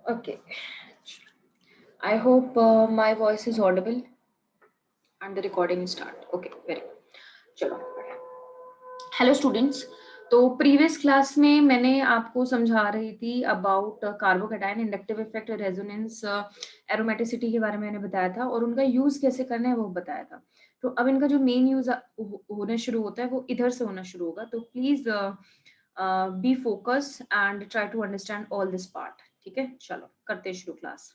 Okay. I hope my voice is audible and the recording is start. Okay, very good. चलो, hello students. तो previous class में मैंने आपको समझा रही थी about carbocation, inductive effect, resonance, aromaticity के बारे में मैंने बताया था और उनका यूज कैसे करना है वो बताया था। तो अब इनका जो मेन यूज होने शुरू होता है वो इधर से होना शुरू होगा। तो please be focus and try to understand all this part. ठीक है, चलो करते हैं शुरू क्लास।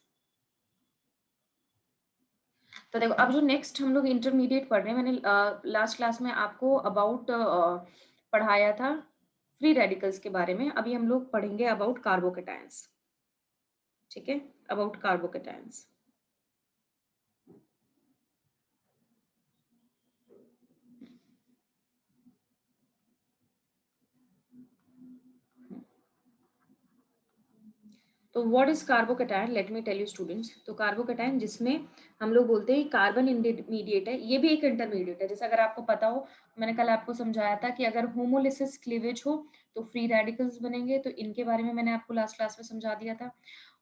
तो देखो, अब जो नेक्स्ट हम लोग इंटरमीडिएट पढ़ रहे हैं, मैंने लास्ट क्लास में आपको अबाउट पढ़ाया था फ्री रेडिकल्स के बारे में। अभी हम लोग पढ़ेंगे अबाउट कार्बोकैटायंस। ठीक है, अबाउट कार्बोकैटायंस। तो what is carbocation, let me tell you students. तो कार्बोकैटायन जिसमें हम लोग बोलते हैं कार्बन इंटरमीडिएट है, ये भी एक इंटरमीडिएट है। जैसे अगर आपको पता हो, मैंने कल आपको समझाया था कि अगर होमोलिसिस क्लीवेज हो तो फ्री रेडिकल्स बनेंगे, तो इनके बारे में मैंने आपको लास्ट क्लास में समझा दिया था।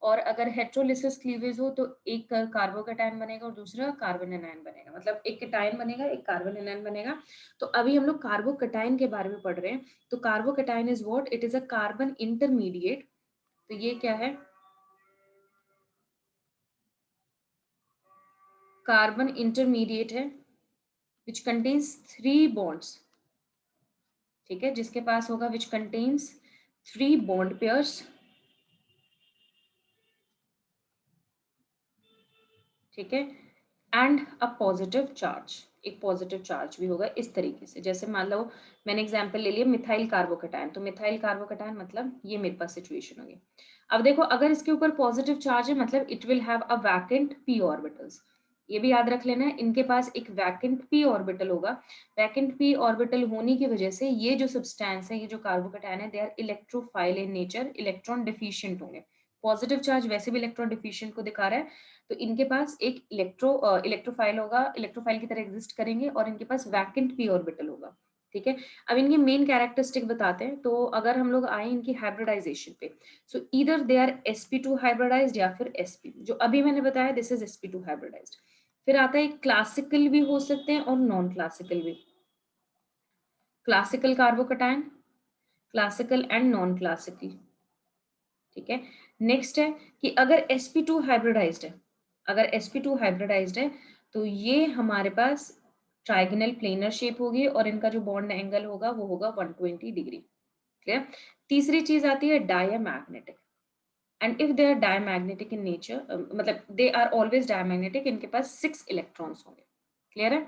और अगर हेट्रोलिसिस क्लीवेज हो तो एक कार्बोकैटायन बनेगा और दूसरा कार्बन एनायन बनेगा, मतलब एक कैटायन बनेगा एक कार्बन एनायन बनेगा। तो अभी हम लोग कार्बोकैटायन के बारे में पढ़ रहे हैं। तो carbocation is what, it is a carbon intermediate. तो ये क्या है, कार्बन इंटरमीडिएट है विच कंटेन्स 3 bonds। ठीक है, जिसके पास होगा विच कंटेन्स 3 bond pairs। ठीक है, एंड अ पॉजिटिव चार्ज, एक पॉजिटिव चार्ज भी होगा इस तरीके से। जैसे मान लो मैंने एग्जांपल ले लिया मिथाइल कार्बोकैटायन, तो मिथाइल कार्बोकैटायन मतलब ये मेरे पास सिचुएशन होगी। अब देखो, अगर इसके ऊपर पॉजिटिव चार्ज है मतलब it will have a vacant p orbitals. ये भी याद रख लेना है, इनके पास एक वैकेंट p ऑर्बिटल होगा। वैकेंट p ऑर्बिटल होने की वजह से ये जो सब्सटेंस है, ये जो कार्बोकैटायन है, they are electrophile in nature, electron deficient होंगे। पॉजिटिव चार्ज वैसे भी इलेक्ट्रॉन डिफिशिएंट को दिखा रहा है, तो इनके पास एक इलेक्ट्रोफाइल होगा, इलेक्ट्रोफाइल की तरह एग्जिस्ट करेंगे और इनके पास वैकेंट p ऑर्बिटल होगा। ठीक है, अब इनकी मेन कैरेक्टरिस्टिक बताते हैं। तो अगर हम लोग आए इनकी हाइब्रिडाइजेशन पे, so either they are sp2 hybridized या फिर sp, जो अभी मैंने बताया दिस इज sp2 हाइब्रिडाइज्ड। फिर आता है क्लासिकल भी हो सकते हैं और नॉन क्लासिकल भी। Classical carbocation, classical and non classical. ठीक है, नेक्स्ट है कि अगर sp2 हाइब्रिडाइज्ड है, अगर sp2 हाइब्रिडाइज्ड है तो ये हमारे पास ट्राइगोनल प्लेनर शेप होगी और इनका जो बॉन्ड एंगल होगा वो होगा 120 डिग्री। क्लियर। तीसरी चीज आती है diamagnetic, and if they are diamagnetic in nature, मतलब दे आर ऑलवेज डायमैग्नेटिक, इनके पास 6 इलेक्ट्रॉन्स होंगे। क्लियर है।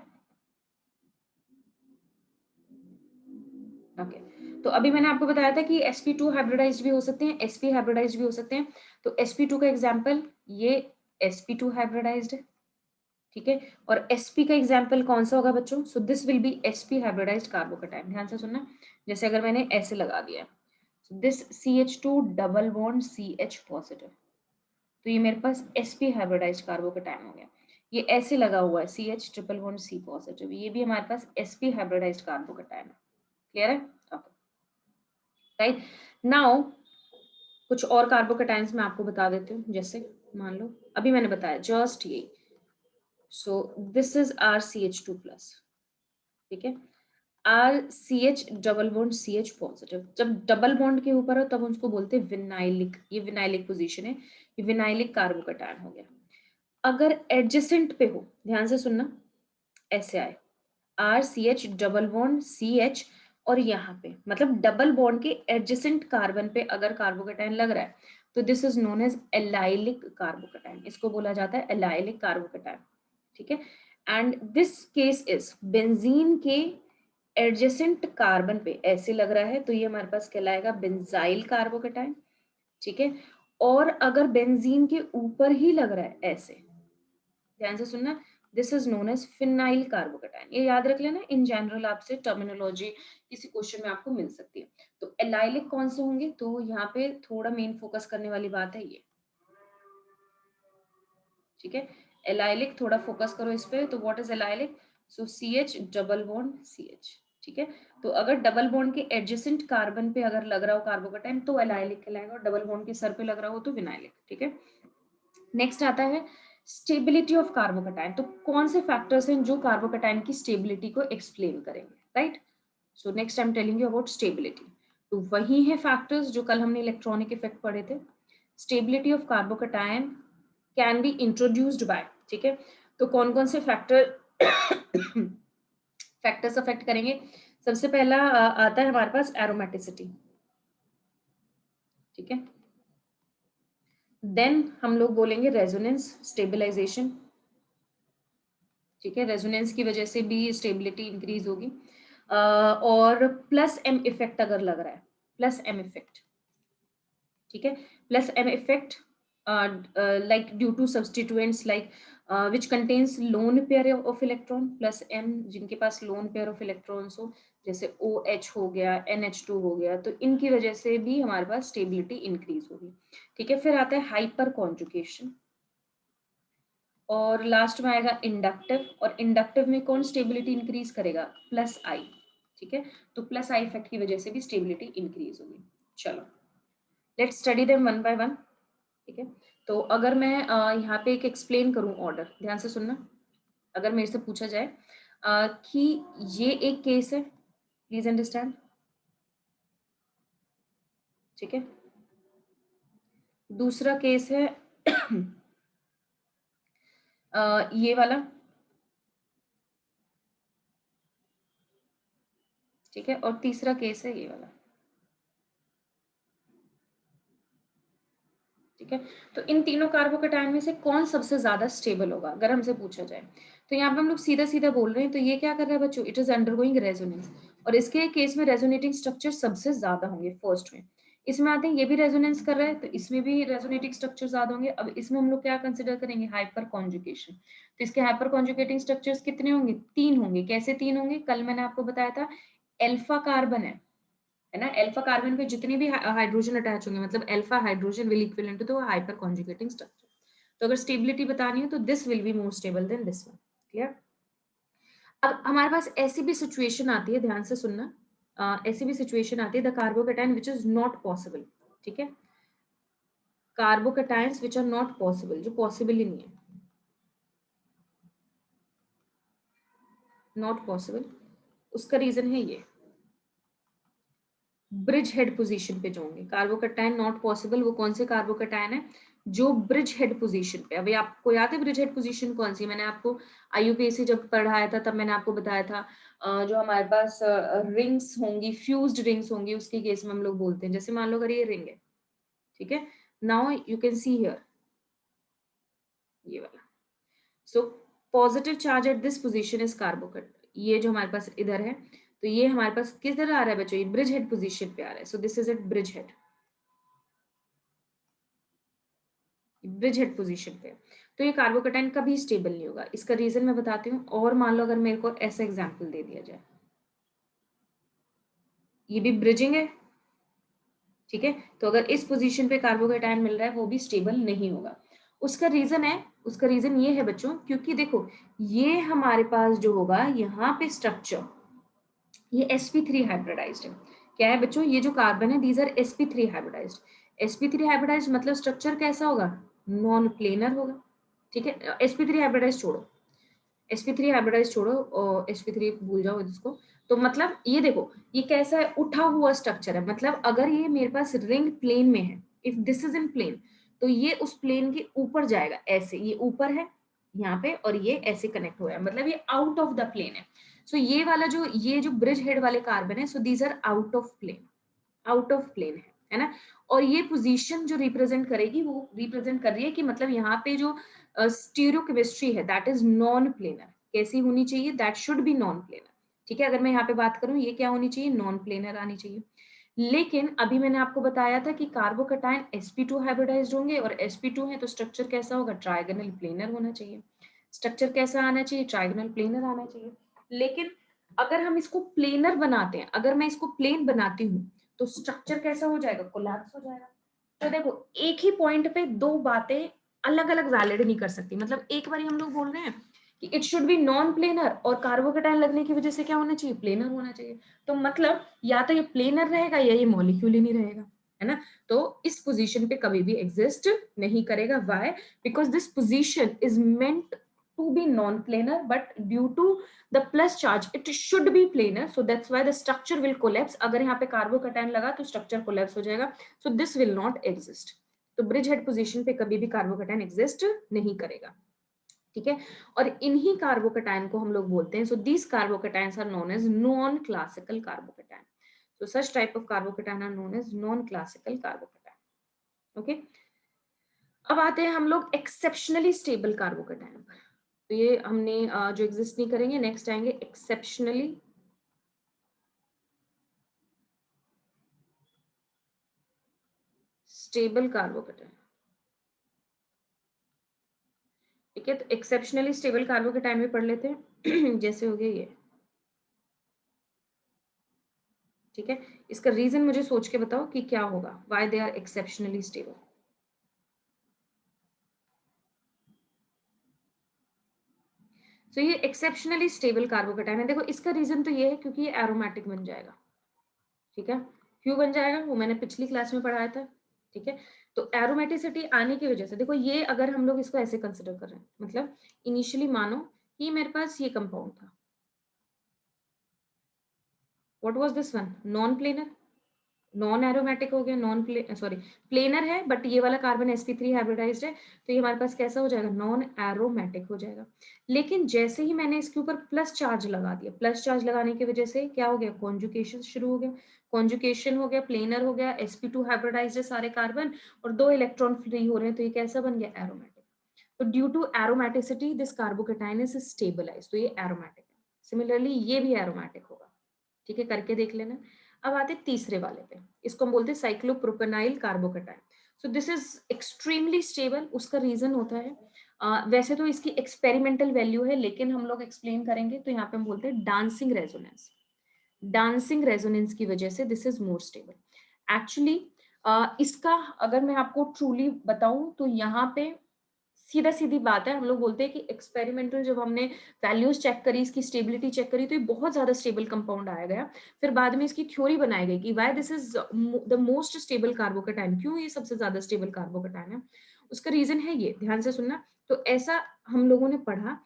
ओके, तो अभी मैंने आपको बताया था कि sp2 हाइब्रिडाइज्ड भी हो सकते हैं, sp हाइब्रिडाइज्ड भी हो सकते हैं। तो sp2 का एग्जांपल ये sp2 हाइब्रिडाइज्ड है। ठीक है, और sp का एग्जांपल कौन सा होगा बच्चों, so this will be sp hybridized carbocation. ध्यान से सुनना, जैसे अगर मैंने ऐसे लगा दिया, so this CH2 double bond CH positive, तो ये मेरे पास sp हाइब्रिडाइज्ड कार्बोकैटायन हो गया। ये ऐसे लगा हुआ है CH triple bond C positive, ये भी हमारे पास sp हाइब्रिडाइज्ड कार्बोकैटायन है। क्लियर है। ओके, राइट नाउ कुछ और कार्बोकैटायंस मैं आपको बता देती हूँ। जैसे मान लो अभी मैंने बताया जस्ट ये, सो दिस इज RCH2 प्लस। ठीक है, RCH double bond CH positive, जब डबल बॉन्ड के ऊपर हो तब उसको बोलते हैं विनाइलिक, ये विनाइलिक पोजीशन है, ये विनाइलिक कार्बोकैटायन हो गया। अगर एडजेसेंट पे हो, ध्यान से सुनना, ऐसे आए RCH डबल बॉन्ड CH और यहाँ पे मतलब डबल बॉन्ड के एडजेसेंट कार्बन पे अगर कार्बोकैटायन लग रहा है तो this is known as allylic carbocation, इसको बोला जाता है एलाइलिक कार्बोकैटायन। ठीक है, and this case is benzene के एडजेसेंट कार्बन पे ऐसे लग रहा है तो ये हमारे पास कहलाएगा बेंजाइल कार्बोकैटायन। ठीक है, और अगर बेंजीन के ऊपर ही लग रहा है ऐसे, ध्यान से सुनना, this is known as phenyl carbocation. ये याद रख लेना, इन जनरल आपसे टर्मिनोलॉजी किसी क्वेश्चन में आपको मिल सकती है। तो एलाइलिक कौन से होंगे, तो यहाँ पे थोड़ा मेन फोकस करने वाली बात है ये। ठीक है, एलाइलिक थोड़ा फोकस करो इस पे। तो what is allylic, so CH double bond CH। ठीक है। तो अगर डबल बॉन्ड के एडजेसेंट कार्बन पे अगर लग रहा हो कार्बोकेटाइन तो एलाइलिक कहलाएगा, और डबल बॉन्ड के सर पे लग रहा हो तो विनाइलिक। ठीक है। नेक्स्ट आता है स्टेबिलिटी ऑफ कार्बोकेटाइन। तो कौन से फैक्टर्स हैं जो कार्बोकेटाइन की स्टेबिलिटी को एक्सप्लेन करेंगे, right. So next I am telling you about stability. तो वही है फैक्टर्स जो कल हमने इलेक्ट्रॉनिक इफेक्ट पढ़े थे। Stability of carbocation can be introduced by, ठीक है। तो कौन कौन से फैक्टर्स अफेक्ट करेंगे। सबसे पहला आता है हमारे पास एरोमेटिसिटी, ठीक है। देन हम लोग बोलेंगे रेजोनेंस स्टेबलाइजेशन, ठीक है। रेजोनेंस की वजह से भी स्टेबिलिटी इंक्रीज होगी। और प्लस एम इफेक्ट अगर लग रहा है, प्लस एम इफेक्ट, ठीक है। Plus M effect like due to substituents like which contains lone pair of electron plus m, जिनके पास lone pair of electrons हो, जैसे OH हो गया, NH2 हो गया, तो इनकी वजह से भी हमारे पास स्टेबिलिटी इंक्रीज होगी। ठीक है। फिर आता है हाइपर कॉन्जुगेशन, और लास्ट में आएगा इंडक्टिव, और इंडक्टिव में कौन स्टेबिलिटी इंक्रीज करेगा, प्लस आई। ठीक है। तो प्लस आई इफेक्ट की वजह से भी स्टेबिलिटी इंक्रीज होगी। चलो let's study them one by one, ठीक है। तो अगर मैं यहाँ पे एक एक्सप्लेन करूँ ऑर्डर, ध्यान से सुनना। अगर मेरे से पूछा जाए कि ये एक केस है, प्लीज अंडरस्टैंड, ठीक है। दूसरा केस है ये वाला, ठीक है। और तीसरा केस है ये वाला, ठीक है। तो इन तीनों कार्बोकेटाइन में से कौन सबसे ज्यादा स्टेबल होगा अगर हमसे पूछा जाए, तो यहाँ पे हम लोग सीधा सीधा बोल रहे हैं। तो ये क्या कर रहा है बच्चों, इट इज अंडरगोइंग रेजोनेंस, और इसके केस में रेजोनेटिंग स्ट्रक्चर सबसे ज्यादा होंगे फर्स्ट में। इसमें आते हैं ये भी रेजोनेंस कर रहा है, तो इसमें भी रेजोनेटिंग स्ट्रक्चर ज्यादा होंगे। अब इसमें हम लोग क्या कंसिडर करेंगे, हाइपर कॉन्जुगेशन। तो इसके हाइपर कॉन्जुगेटिंग स्ट्रक्चर्स कितने होंगे, 3 होंगे। कैसे 3 होंगे, कल मैंने आपको बताया था एल्फा कार्बन है ना। अल्फा कार्बन पे जितने भी हाइड्रोजन अटैच होंगे, मतलब alpha hydrogen will equivalent to hyperconjugating structure. तो अगर स्टेबिलिटी बतानी हो तो this will be more stable than this one, clear. अब हमारे पास ऐसी भी सिचुएशन आती है, ध्यान से सुनना, ऐसी भी सिचुएशन आती है the carbocation which is not possible, ठीक है। Carbocations which are not possible, जो पॉसिबल ही नहीं है, नॉट पॉसिबल। उसका रीजन है ये, ब्रिज हेड पोजीशन पे जो होंगे कार्बोकेटाइन नॉट पॉसिबल, वो कौन से कार्बोकेटाइन है, जो ब्रिज हेड पोजीशन पे। अभी आपको याद है ब्रिज हेड पोजीशन कौन सी, मैंने आपको आईयूपीएसी जब पढ़ाया था तब मैंने आपको बताया था जो हमारे पास रिंग्स होंगी, फ्यूज्ड रिंग्स होंगी, उसके केस में हम लोग बोलते हैं, जैसे मान लो अगर ये रिंग है, ठीक है। Now you can see here ये वाला, so positive charge at this position is carbocation, ये जो हमारे पास इधर है, तो ये हमारे पास किस तरह आ रहा है बच्चों, ये ब्रिज हेड पोजीशन पे आ रहा है। So this is at bridge head, bridge head position पे। तो ये कार्बोकेटाइन कभी स्टेबल नहीं होगा। इसका रीजन मैं बताती हूँ। और मान लो अगर मेरे को ऐसा एग्जांपल दे दिया जाए, ये भी ब्रिजिंग है, ठीक है। तो अगर इस पोजीशन पे कार्बोकेटाइन मिल रहा है वो भी स्टेबल नहीं होगा। उसका रीजन है, उसका रीजन ये है बच्चों, क्योंकि देखो ये हमारे पास जो होगा यहाँ पे स्ट्रक्चर, ये sp3 हाइब्रिडाइज्ड है। क्या है बच्चों, ये जो कार्बन है these are sp3 hybridized. sp3 hybridized मतलब स्ट्रक्चर कैसा होगा, नॉन प्लेनर होगा, ठीक है। sp3 हाइब्रिडाइज्ड छोड़ो, sp3 हाइब्रिडाइज छोड़ो और sp3 भूल जाओ इसको। तो मतलब ये देखो ये कैसा है, उठा हुआ स्ट्रक्चर है। मतलब अगर ये मेरे पास रिंग प्लेन में है, if this is in plane, तो ये उस प्लेन के ऊपर जाएगा, ऐसे ये ऊपर है यहाँ पे और ये ऐसे कनेक्ट हो रहा है, मतलब ये आउट ऑफ द प्लेन है। सो ये वाला जो ये जो ब्रिज हेड वाले कार्बन है, so these are out of plane, out of plane है ना। और ये पोजीशन जो रिप्रेजेंट करेगी वो रिप्रेजेंट कर रही है कि मतलब यहाँ पे जो स्टीरियोकेमिस्ट्री है दैट इज नॉन प्लेनर। कैसी होनी चाहिए, that should be non planar, ठीक है। अगर मैं यहाँ पे बात करूँ ये क्या होनी चाहिए, नॉन प्लेनर आनी चाहिए। लेकिन अभी मैंने आपको बताया था कि कार्बोकेटाइन sp2 हाइब्रिडाइज्ड होंगे, और sp2 है तो स्ट्रक्चर कैसा होगा, ट्राइगोनल प्लेनर होना चाहिए। स्ट्रक्चर कैसा आना चाहिए, ट्राइगोनल प्लेनर आना चाहिए। लेकिन अगर हम इसको प्लेनर बनाते हैं, अगर मैं इसको प्लेन बनाती हूँ तो स्ट्रक्चर कैसा हो जाएगा, कोलैप्स हो जाएगा। तो देखो एक ही पॉइंट पे दो बातें अलग अलग वैलिड नहीं कर सकती। मतलब एक बार हम लोग बोल रहे हैं कि it should B non planar, और कार्बोकेटाइन लगने की वजह से क्या होना चाहिए, प्लेनर होना चाहिए। तो मतलब या तो ये प्लेनर रहेगा या ये मॉलिक्यूल ही नहीं रहेगा, है ना। तो इस पोजीशन पे कभी भी एग्जिस्ट नहीं करेगा। Why? Because this position is meant to be non planar, but due to the plus charge it should be planar, so that's why the structure will collapse. अगर यहाँ पे कार्बोकेटाइन लगा तो स्ट्रक्चर कोलैप्स हो जाएगा, सो this will not exist. तो bridge head position पे कभी भी कार्बोकेटाइन एग्जिस्ट नहीं करेगा, ठीक है। और इन्हीं कार्बोकेटाइन को हम लोग बोलते हैं, so these carbocations are known as non classical carbocation. So such type of carbocation are known as non-classical carbocation. Okay. अब आते हैं हम लोग एक्सेप्शनली स्टेबल कार्बोकेटाइन पर। तो ये हमने जो एग्जिस्ट नहीं करेंगे, नेक्स्ट आएंगे एक्सेप्शनली स्टेबल कार्बोकेटाइन। ठीक है, तो एक्सेप्शनली स्टेबल कार्बोकेटाइन में पढ़ लेते हैं जैसे हो गया ये, ठीक है। इसका रीजन मुझे सोच के बताओ कि क्या होगा, why they are exceptionally stable. तो ये एक्सेप्शनली स्टेबल कार्बोकेटाइन है, देखो इसका रीजन तो ये है क्योंकि ये एरोमेटिक बन जाएगा, ठीक है। क्यों बन जाएगा वो मैंने पिछली क्लास में पढ़ाया था, ठीक है। तो एरोमेटिसिटी आने की वजह से, देखो ये अगर हम लोग इसको ऐसे कंसिडर कर रहे हैं, मतलब इनिशियली मानो कि मेरे पास ये कंपाउंड था, what was this one, non planar, non aromatic हो गया, नॉन सॉरी प्लेनर है, बट ये वाला कार्बन sp3 हाइब्रिडाइज्ड है, तो ये हमारे पास कैसा हो जाएगा, नॉन एरोमेटिक हो जाएगा। लेकिन जैसे ही मैंने इसके ऊपर प्लस चार्ज लगा दिया, प्लस चार्ज लगाने की वजह से क्या हो गया, कॉन्जुगेशन शुरू हो गया, कॉन्जुगेशन हो गया, प्लेनर हो गया, sp2 हाइब्रिडाइज्ड है सारे कार्बन, और 2 इलेक्ट्रॉन फ्री हो रहे हैं, तो ये कैसा बन गया, एरोमेटिक। तो due to aromaticity this carbocation is stabilize, तो ये एरोमेटिक है। सिमिलरली ये भी एरोमेटिक होगा, ठीक है, करके देख लेना। अब आते तीसरे वाले पे, इसको हम बोलते हैं cyclopropenyl carbocation. So this is extremely stable. उसका रीजन होता है वैसे तो इसकी एक्सपेरिमेंटल वैल्यू है, लेकिन हम लोग एक्सप्लेन करेंगे तो यहाँ पे हम बोलते हैं डांसिंग रेजोनेंस। डांसिंग रेजोनेंस की वजह से this is more stable. Actually इसका अगर मैं आपको ट्रूली बताऊं तो यहाँ पे सीधा सीधी बात है, हम लोग बोलते हैं कि एक्सपेरिमेंटल जब हमने वैल्यूज चेक करी, इसकी स्टेबिलिटी चेक करी, तो ये बहुत ज्यादा स्टेबल कंपाउंड आया गया। फिर बाद में इसकी थ्योरी बनाई गई कि why this is the most stable carbocation, क्यों ये सबसे ज्यादा स्टेबल कार्बोकेटाइन है। उसका रीजन है ये, ध्यान से सुनना। तो ऐसा हम लोगों ने पढ़ा,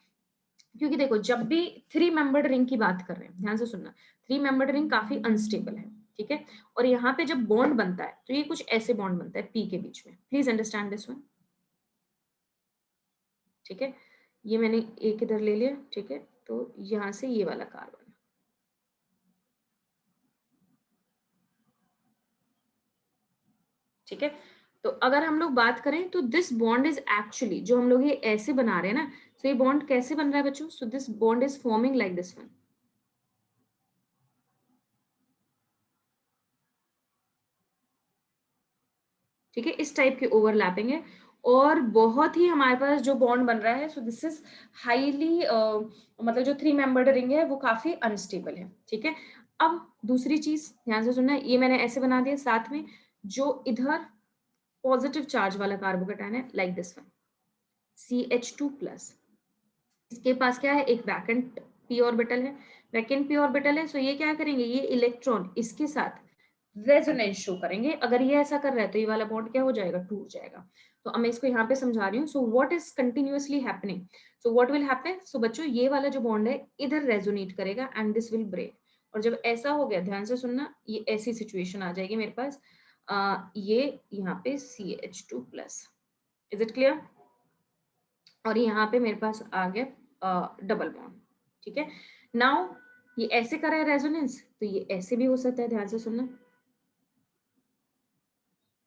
क्योंकि देखो जब भी 3 मेंबर्ड रिंग की बात कर रहे हैं, ध्यान से सुनना, 3 मेंबर्ड रिंग काफी अनस्टेबल है, ठीक है। और यहाँ पे जब बॉन्ड बनता है तो ये कुछ ऐसे बॉन्ड बनता है पी के बीच में, प्लीज अंडरस्टैंड दिस वन, ठीक है। ये मैंने एक इधर ले लिया, ठीक है। तो यहां से ये वाला कार्बन, ठीक है। तो अगर हम लोग बात करें तो दिस बॉन्ड इज एक्चुअली, जो हम लोग ये ऐसे बना रहे हैं ना, तो ये बॉन्ड कैसे बन रहा है बच्चों, so this bond is forming like this one, ठीक है। इस टाइप के ओवरलैपिंग है, और बहुत ही हमारे पास जो बॉन्ड बन रहा है, सो दिस इज हाईली मतलब जो 3 मेंबर्ड रिंग है वो काफी अनस्टेबल है, ठीक है। अब दूसरी चीज ध्यान से सुनना, ये मैंने ऐसे बना दिया, साथ में जो इधर पॉजिटिव चार्ज वाला कार्बोकेटाइन है like this one, CH2 plus, इसके पास क्या है, एक वैकेंट पी ऑर्बिटल है, वैकेंट पी ऑर्बिटल है, सो ये क्या करेंगे, ये इलेक्ट्रॉन इसके साथ रेजोनेंस शो करेंगे। अगर ये ऐसा कर रहा है तो ये वाला बॉन्ड क्या हो जाएगा, टूट जाएगा। तो अब मैं इसको यहाँ पे समझा रही हूँ। So what is continuously happening, so what will happen, so बच्चों ये वाला जो बॉन्ड है इधर रेजोनेट करेगा एंड दिस विल ब्रेक। और जब ऐसा हो गया, ध्यान से सुनना, ये ऐसी सिचुएशन आ जाएगी मेरे पास, ये यहाँ पे CH2 plus, is it clear. और यहाँ पे मेरे पास आ गया डबल बॉन्ड, ठीक है। नाउ ये ऐसे कर रहा है रेजोनेंस, तो ये ऐसे भी हो सकता है, ध्यान से सुनना,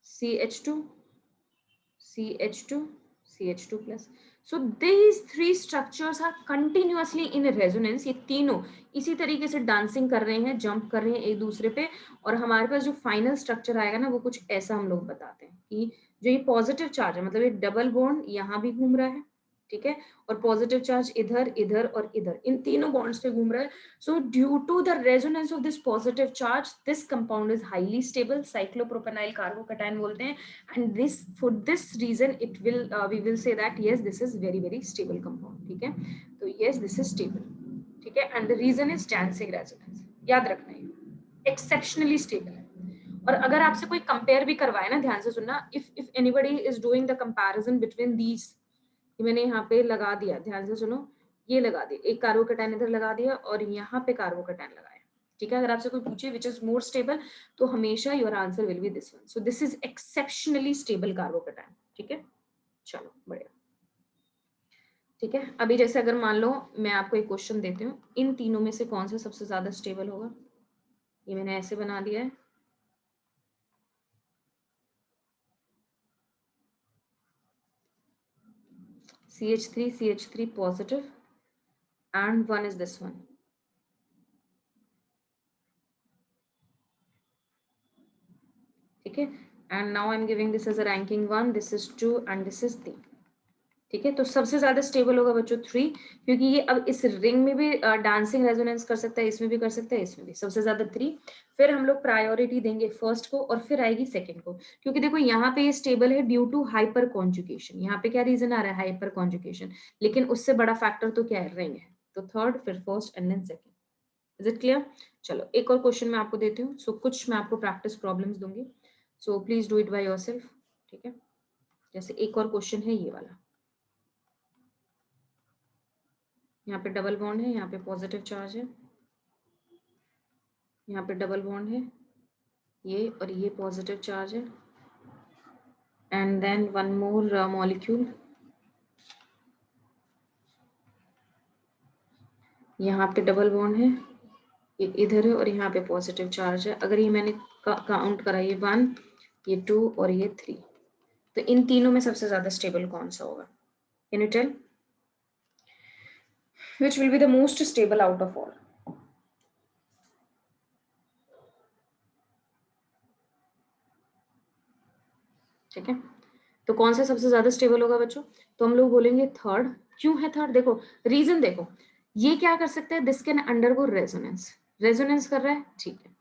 CH2 CH2 CH2 plus. So these three structures are continuously in resonance. ये तीनों इसी तरीके से डांसिंग कर रहे हैं, जंप कर रहे हैं एक दूसरे पे, और हमारे पास जो फाइनल स्ट्रक्चर आएगा ना वो कुछ ऐसा हम लोग बताते हैं कि जो ये पॉजिटिव चार्ज है, मतलब ये डबल बॉन्ड यहाँ भी घूम रहा है, ठीक है, और पॉजिटिव चार्ज इधर इधर और इधर, इन तीनों बॉन्ड्स पे घूम रहा है. So due to the resonance of this positive charge this compound is highly stable, cyclopropenyl carbocation बोलते हैं. And this for this reason it will we will say that yes this is very very stable compound. ठीक है, तो yes this is stable. ठीक है, and the reason is dancing resonance. याद रखना है एक्सेप्शनली स्टेबल है. और अगर आपसे कोई कंपेयर भी करवाए ना, ध्यान से सुनना, if anybody is doing the comparison between these, मैंने यहाँ पे लगा दिया, ध्यान से सुनो, ये लगा दिया, एक कार्बोकैटायन इधर लगा दिया और यहाँ पे कार्बोकैटायन लगाया. ठीक है, अगर आपसे कोई पूछे विच इज मोर स्टेबल, तो हमेशा your answer will be this one. So this is exceptionally stable carbocation. ठीक है, चलो बढ़िया. ठीक है, अभी जैसे अगर मान लो मैं आपको एक क्वेश्चन देती हूँ, इन तीनों में से कौन सा सबसे ज्यादा स्टेबल होगा. ये मैंने ऐसे बना दिया है. CH3 positive and one is this one. ठीक है, and now I'm giving this as a ranking 1, this is 2 and this is 3. ठीक है, तो सबसे ज्यादा स्टेबल होगा बच्चों 3, क्योंकि ये अब इस रिंग में भी डांसिंग रेजोनेंस कर सकता है, इसमें भी कर सकता है, इसमें भी. सबसे ज्यादा 3. फिर हम लोग प्रायोरिटी देंगे फर्स्ट को और फिर आएगी सेकंड को, क्योंकि देखो यहाँ पे ये स्टेबल है ड्यू टू हाइपर कॉन्जुगेशन. यहाँ पे क्या रीजन आ रहा है, हाइपर कॉन्जुगेशन, लेकिन उससे बड़ा फैक्टर तो क्या है, रिंग है. तो थर्ड, फिर first and then second. Is it clear. चलो एक और क्वेश्चन मैं आपको देती हूँ. सो कुछ मैं आपको प्रैक्टिस प्रॉब्लम्स दूंगी, so please do it by yourself. ठीक है, जैसे एक और क्वेश्चन है ये वाला. यहाँ पे डबल बॉन्ड है, यहाँ पे पॉजिटिव चार्ज है, यहाँ पे डबल बॉन्ड है, ये और ये पॉजिटिव चार्ज है, and then one more molecule, यहाँ पे डबल बॉन्ड है, ये इधर है और यहाँ पे पॉजिटिव चार्ज है. अगर ये मैंने काउंट करा, ये 1, ये 2 और ये 3, तो इन तीनों में सबसे ज्यादा स्टेबल कौन सा होगा. Can you tell which will be the most stable out of all. ठीक है, तो कौन सा सबसे ज्यादा स्टेबल होगा बच्चों, तो हम लोग बोलेंगे थर्ड. क्यों है थर्ड, देखो रीजन देखो, ये क्या कर सकते हैं, this can undergo resonance, resonance कर रहा है. ठीक है,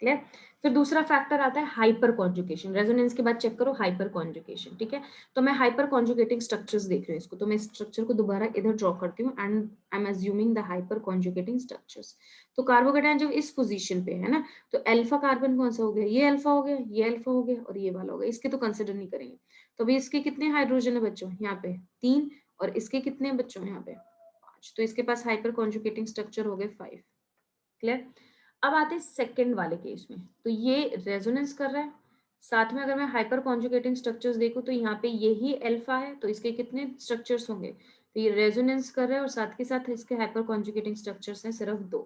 क्लियर. फिर दूसरा फैक्टर आता है हाइपर कॉन्जुगेशन. रेजोनेंस के बाद चेक करो हाइपर कॉन्जुगेशन. ठीक है, तो मैं हाइपर कॉन्जुगेटिंग स्ट्रक्चर्स देख रही हूँ इसको, तो मैं स्ट्रक्चर को दोबारा इधर ड्रॉ करती हूँ and I am assuming the hyper conjugating structures. तो कार्बोकैटायन जब इस पोजीशन पे है ना, तो अल्फा कार्बन कौन सा हो गया, ये अल्फा हो गया, ये अल्फा हो गया और ये वाला हो गया. इसके तो कंसिडर नहीं करेंगे. तो अभी इसके कितने हाइड्रोजन है बच्चों, यहाँ पे 3, और इसके कितने बच्चों यहाँ पे 5, तो इसके पास हाइपर कॉन्जुगेटिंग स्ट्रक्चर हो गए 5. क्लियर. अब आते हैं सेकंड वाले केस में, तो ये रेजोनेंस कर रहा है, साथ में अगर मैं हाइपर कॉन्जुगेटिंग स्ट्रक्चर्स देखूं तो यहाँ पे यही अल्फा है, तो इसके कितने स्ट्रक्चर्स होंगे, तो ये रेजोनेंस कर रहा है और साथ के साथ इसके हाइपर कॉन्जुगेटिंग स्ट्रक्चर्स हैं सिर्फ 2.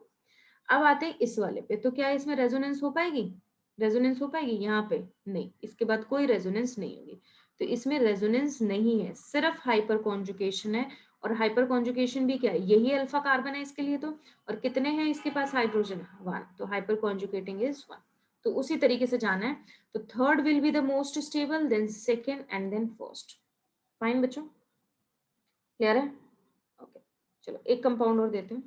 अब आते हैं इस वाले पे, तो क्या इसमें रेजोनेंस हो पाएगी, रेजोनेंस हो पाएगी, यहाँ पे नहीं, इसके बाद कोई रेजोनेंस नहीं होगी. तो इसमें रेजोनेंस नहीं है, सिर्फ हाइपर कॉन्जुगेशन है. और हाइपर कॉन्जुगेशन भी क्या है, यही अल्फा कार्बन है इसके लिए तो, और कितने हैं इसके पास हाइड्रोजन, 1, तो हाइपर कॉन्जुगेटिंग इज 1. तो उसी तरीके से जाना है. तो third will be the most stable, then second and then first. Fine बच्चों, क्लियर है. ओके, चलो एक कंपाउंड और देते हैं,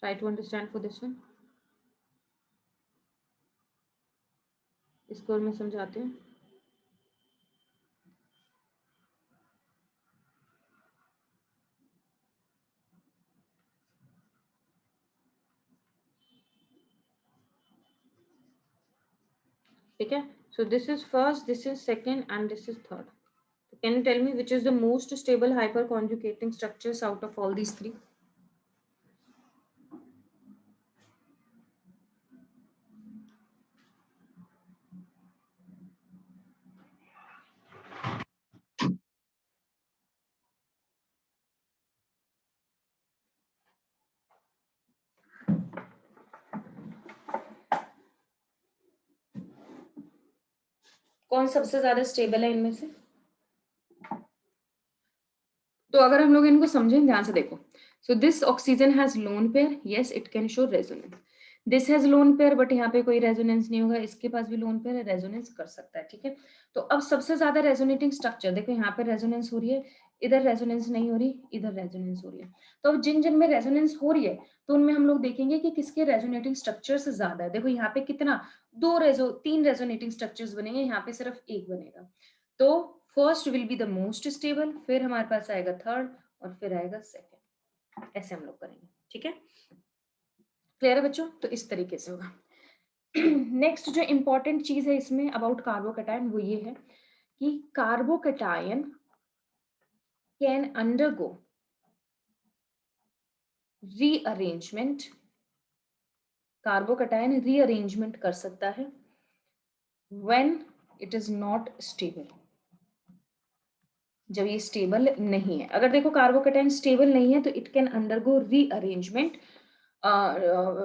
try to understand for this one. इसको और मैं समझाती हूँ. ठीक है, so this is first, this is second and this is third. Can you tell me which is the most stable hyperconjugating structures out of all these three? कौन सबसे ज्यादा स्टेबल है इनमें से, तो अगर हम लोग इनको समझें ध्यान से देखो. So this oxygen has lone pair, yes it can show resonance. This has lone pair but यहाँ पे कोई रेजोनेंस नहीं होगा, इसके पास भी लोन पेयर है, रेजोनेंस कर सकता है. ठीक है, तो अब सबसे ज्यादा रेजोनेटिंग स्ट्रक्चर देखो, यहाँ पे रेजोनेंस हो रही है, इधर रेजोनेंस नहीं हो रही, इधर रेजोनेंस हो रही है। तो अब जिन जिन में रेजोनेंस हो रही है तो उनमें हम लोग देखेंगे कि किसके रेजोनेटिंग स्ट्रक्चर्स ज्यादा है। देखो यहाँ पे कितना, तीन रेजोनेटिंग स्ट्रक्चर्स बनेंगे, यहाँ पे सिर्फ एक बनेगा। तो first will be the most stable, फिर हमारे पास आएगा थर्ड, और फिर आएगा सेकेंड। ऐसे हम लोग करेंगे, ठीक है। क्लियर है बच्चों? तो इस तरीके से होगा। नेक्स्ट जो इंपॉर्टेंट चीज है इसमें अबाउट कार्बोकैटायन वो ये है कि carbocation can undergo rearrangement, carbocation rearrangement कर सकता है when it is not stable, जब ये स्टेबल नहीं है। अगर देखो कार्बोकैटायन स्टेबल नहीं है तो it can undergo rearrangement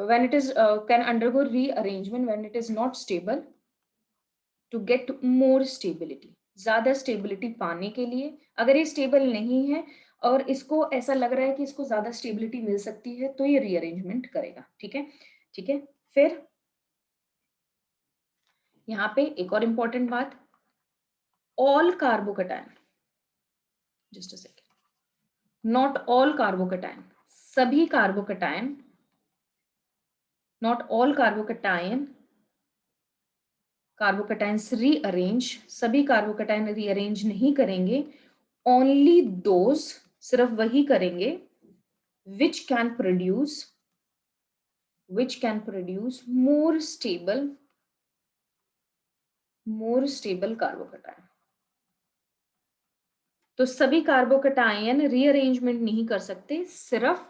when it is can undergo rearrangement when it is not stable to get more stability, ज्यादा स्टेबिलिटी पाने के लिए। अगर ये स्टेबल नहीं है और इसको ऐसा लग रहा है कि इसको ज्यादा स्टेबिलिटी मिल सकती है तो ये रीअरेंजमेंट करेगा, ठीक है। ठीक है, फिर यहाँ पे एक और इंपॉर्टेंट बात, all carbocation, just a second, not all carbocation, सभी carbocation, not all carbocation, carbocations rearrange, सभी कार्बोकैटायन रीअरेंज नहीं करेंगे, ओनली दोज, सिर्फ वही करेंगे, which can produce more stable carbocation. तो सभी कार्बोकैटायन रीअरेंजमेंट नहीं कर सकते, सिर्फ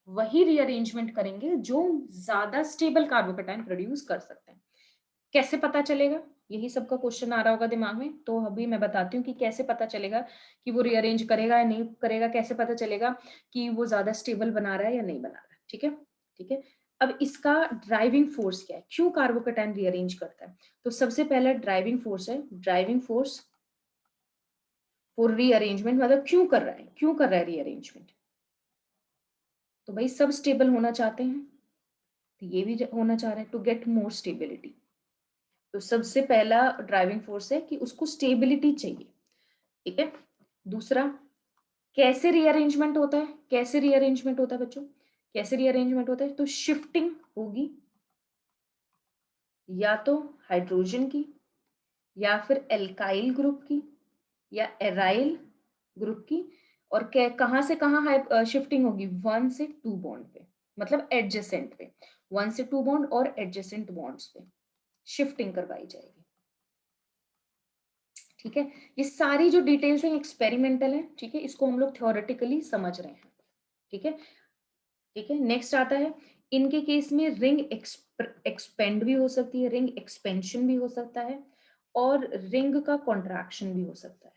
वही रीअरेंजमेंट करेंगे जो ज्यादा स्टेबल कार्बोकैटायन प्रोड्यूस कर सकते हैं। कैसे पता चलेगा? यही सबका क्वेश्चन आ रहा होगा दिमाग में, तो अभी मैं बताती हूँ कि कैसे पता चलेगा कि वो रीअरेंज करेगा या नहीं करेगा, कैसे पता चलेगा कि वो ज्यादा स्टेबल बना रहा है या नहीं बना रहा है, ठीक है। ठीक है, अब इसका ड्राइविंग फोर्स क्या है, क्यों कार्बोकैटायन रीअरेंज करता है? तो सबसे पहला ड्राइविंग फोर्स है, ड्राइविंग फोर्स फॉर रीअरेंजमेंट, मतलब क्यों कर रहा है रीअरेंजमेंट? तो भाई सब स्टेबल होना चाहते हैं, तो ये भी होना चाह रहा है, टू गेट मोर स्टेबिलिटी। तो सबसे पहला ड्राइविंग फोर्स है कि उसको स्टेबिलिटी चाहिए, ठीक है। दूसरा, कैसे रीअरेंजमेंट होता है? कैसे रीअरेंजमेंट होता है बच्चों? कैसे रीअरेंजमेंट होता है? तो शिफ्टिंग होगी या तो हाइड्रोजन की, या फिर एल्काइल ग्रुप की, या एराइल ग्रुप की। और कहां से कहां शिफ्टिंग होगी? 1 से 2 बॉन्ड पे, मतलब एडजेसेंट पे, 1 से 2 बॉन्ड और एडजेसेंट बॉन्ड्स पे शिफ्टिंग करवाई जाएगी, ठीक है। ये सारी जो डिटेल्स हैं एक्सपेरिमेंटल है, ठीक है, इसको हम लोग थ्योरेटिकली समझ रहे हैं, ठीक है। ठीक है, नेक्स्ट आता है, इनके केस में रिंग एक्सपेंड भी हो सकती है, रिंग एक्सपेंशन भी हो सकता है, और रिंग का कॉन्ट्रैक्शन भी हो सकता है,